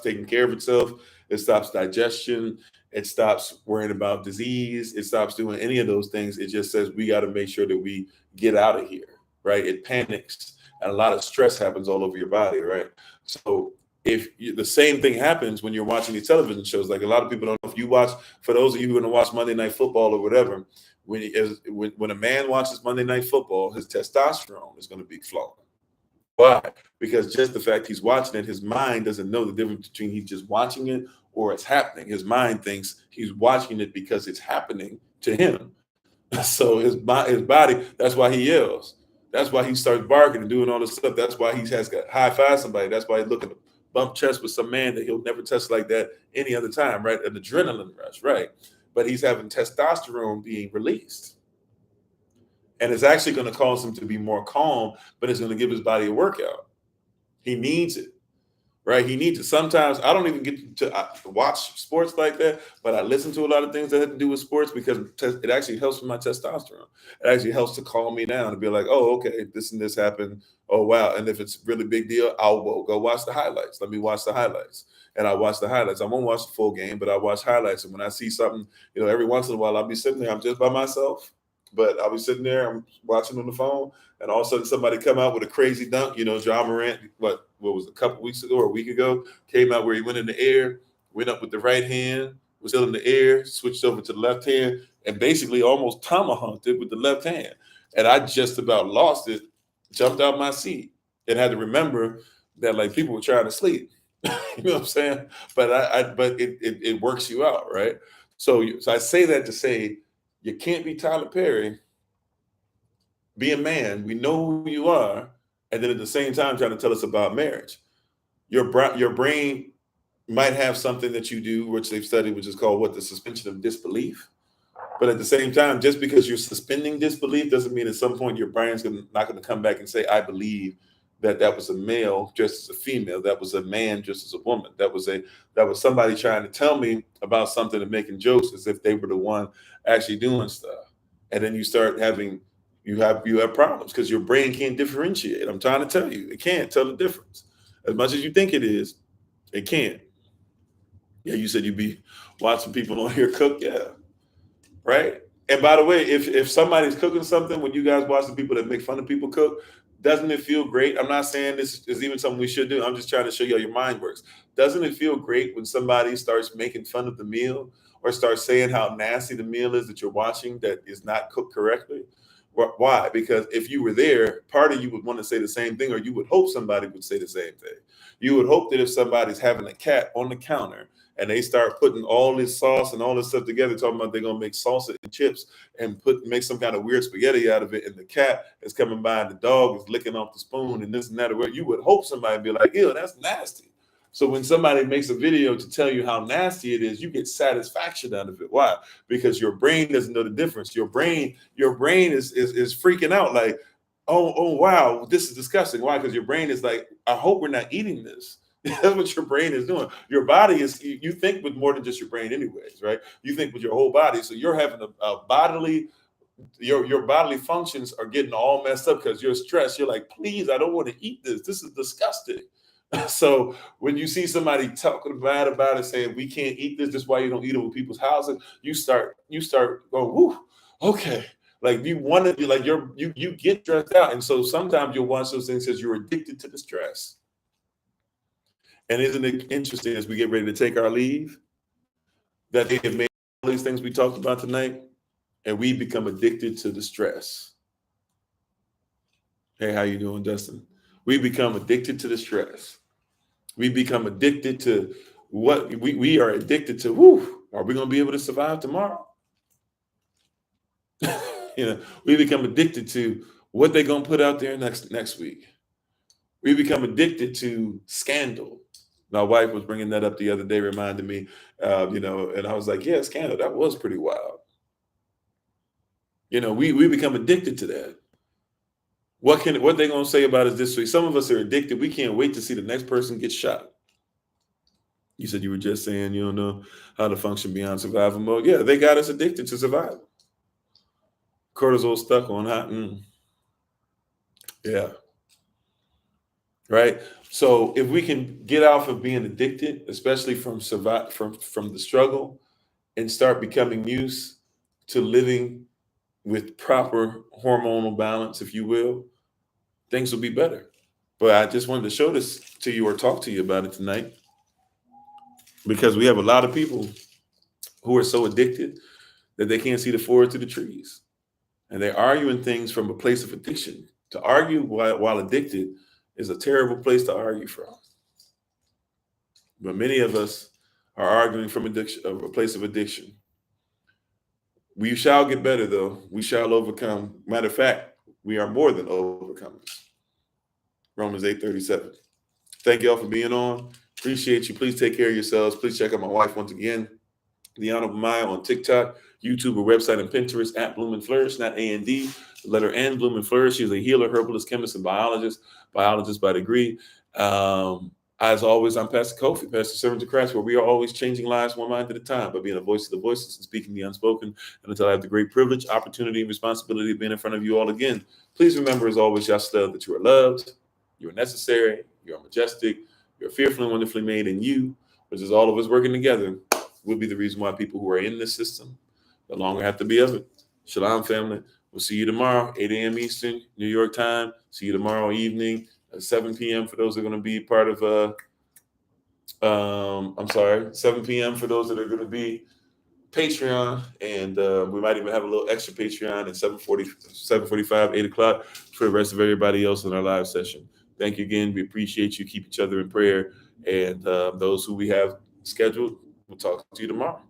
taking care of itself. It stops digestion. It stops worrying about disease. It stops doing any of those things. It just says we got to make sure that we get out of here, right? It panics, and a lot of stress happens all over your body, right? So the same thing happens when you're watching these television shows. Like a lot of people don't know if you watch. For those of you who are going to watch Monday Night Football or whatever, when a man watches Monday Night Football, his testosterone is going to be flowing. Why? Because just the fact he's watching it, his mind doesn't know the difference between he's just watching it or it's happening. His mind thinks he's watching it because it's happening to him. So his body, that's why he yells. That's why he starts barking and doing all this stuff. That's why he has got high five somebody. That's why he's looking to bump chest with some man that he'll never touch like that any other time, right? An adrenaline rush, right? But he's having testosterone being released. And it's actually going to cause him to be more calm, but it's going to give his body a workout. He needs it, right? He needs it. Sometimes I don't even get to watch sports like that, but I listen to a lot of things that have to do with sports because it actually helps with my testosterone. It actually helps to calm me down and be like, oh, okay, this and this happened. Oh, wow. And if it's a really big deal, I'll go watch the highlights. Let me watch the highlights. And I watch the highlights. I won't watch the full game, but I watch highlights. And when I see something, every once in a while, I'll be sitting there. I'm just by myself, but I'll be sitting there. I'm watching on the phone, and all of a sudden somebody come out with a crazy dunk. John Morant, what was it, a couple weeks ago or a week ago, came out where he went in the air, went up with the right hand, was still in the air, switched over to the left hand, and basically almost tomahawked it with the left hand. And I just about lost it, jumped out my seat, and had to remember that like people were trying to sleep. You know what I'm saying? But it works you out, right? So I say that to say you can't be Tyler Perry, be a man. We know who you are, and then at the same time trying to tell us about marriage. Your brain might have something that you do, which they've studied, which is called the suspension of disbelief. But at the same time, just because you're suspending disbelief doesn't mean at some point your brain's not going to come back and say, I believe that was a male just as a female, that was a man just as a woman, that was somebody trying to tell me about something and making jokes as if they were the one actually doing stuff. And then you start having you have problems because your brain can't differentiate. I'm trying to tell you, it can't tell the difference. As much as you think it is, it can't. Yeah, you said you'd be watching people on here cook. Yeah, right. And by the way, if somebody's cooking something, when you guys watch the people that make fun of people cook, doesn't it feel great? I'm not saying this is even something we should do. I'm just trying to show you how your mind works. Doesn't it feel great when somebody starts making fun of the meal or starts saying how nasty the meal is that you're watching that is not cooked correctly? Why? Because if you were there, part of you would want to say the same thing, or you would hope somebody would say the same thing. You would hope that if somebody's having a cat on the counter and they start putting all this sauce and all this stuff together, talking about they're gonna make salsa and chips and make some kind of weird spaghetti out of it, and the cat is coming by and the dog is licking off the spoon and this and that, you would hope somebody would be like, ew, that's nasty. So when somebody makes a video to tell you how nasty it is, you get satisfaction out of it. Why? Because your brain doesn't know the difference. Your brain is freaking out like, oh wow, this is disgusting. Why? Because your brain is like, I hope we're not eating this. That's what your brain is doing. Your body is, you think with more than just your brain anyways, right? You think with your whole body. So you're having a bodily, your bodily functions are getting all messed up because you're stressed. You're like, please, I don't want to eat this. This is disgusting. So when you see somebody talking bad about it, saying we can't eat this, is why you don't eat it with people's houses, you start going, whoo, okay. Like you want to be like you get stressed out. And so sometimes you'll watch those things because you're addicted to the stress. And isn't it interesting as we get ready to take our leave that they have made all these things we talked about tonight and we become addicted to the stress. Hey, how you doing, Dustin? We become addicted to the stress. We become addicted to what we are addicted to. Whoo, are we going to be able to survive tomorrow? We become addicted to what they're going to put out there next week. We become addicted to scandal. My wife was bringing that up the other day, reminded me, and I was like, yeah, scandal, that was pretty wild. We become addicted to that. What they going to say about us this week? Some of us are addicted. We can't wait to see the next person get shot. You said you were just saying you don't know how to function beyond survival mode. Yeah, they got us addicted to survival. Cortisol stuck on hot. Yeah. Right. So if we can get off of being addicted, especially from the struggle, and start becoming used to living with proper hormonal balance, if you will, things will be better. But I just wanted to show this to you or talk to you about it tonight because we have a lot of people who are so addicted that they can't see the forest to the trees. And they're arguing things from a place of addiction. To argue while addicted is a terrible place to argue from. But many of us are arguing from a place of addiction. We shall get better, though. We shall overcome. Matter of fact, we are more than overcomers. Romans 8:37. Thank you all for being on. Appreciate you. Please take care of yourselves. Please check out my wife once again, the Honorable Maya, on TikTok, YouTube, or website, and Pinterest at Bloom and Flourish, not A&D, the letter N, Bloom and Flourish. She's a healer, herbalist, chemist, and biologist by degree. As always, I'm Pastor Kofi, Pastor Servant of Christ, where we are always changing lives one mind at a time by being a voice of the voiceless and speaking the unspoken. And until I have the great privilege, opportunity, and responsibility of being in front of you all again, please remember, as always, y'all still, that you are loved, you are necessary, you are majestic, you're fearfully and wonderfully made, and you, which is all of us working together, will be the reason why people who are in this system no longer have to be of it. Shalom, family. We'll see you tomorrow, 8 a.m. Eastern, New York time. See you tomorrow evening at 7 p.m. for those that are going to be part of 7 p.m. for those that are going to be Patreon. And we might even have a little extra Patreon at 7:45, 8 o'clock for the rest of everybody else in our live session. Thank you again. We appreciate you. Keep each other in prayer. And those who we have scheduled, we'll talk to you tomorrow.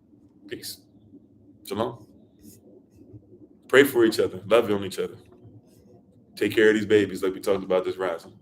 Peace. Shalom. Pray for each other. Love on each other. Take care of these babies like we talked about this rising.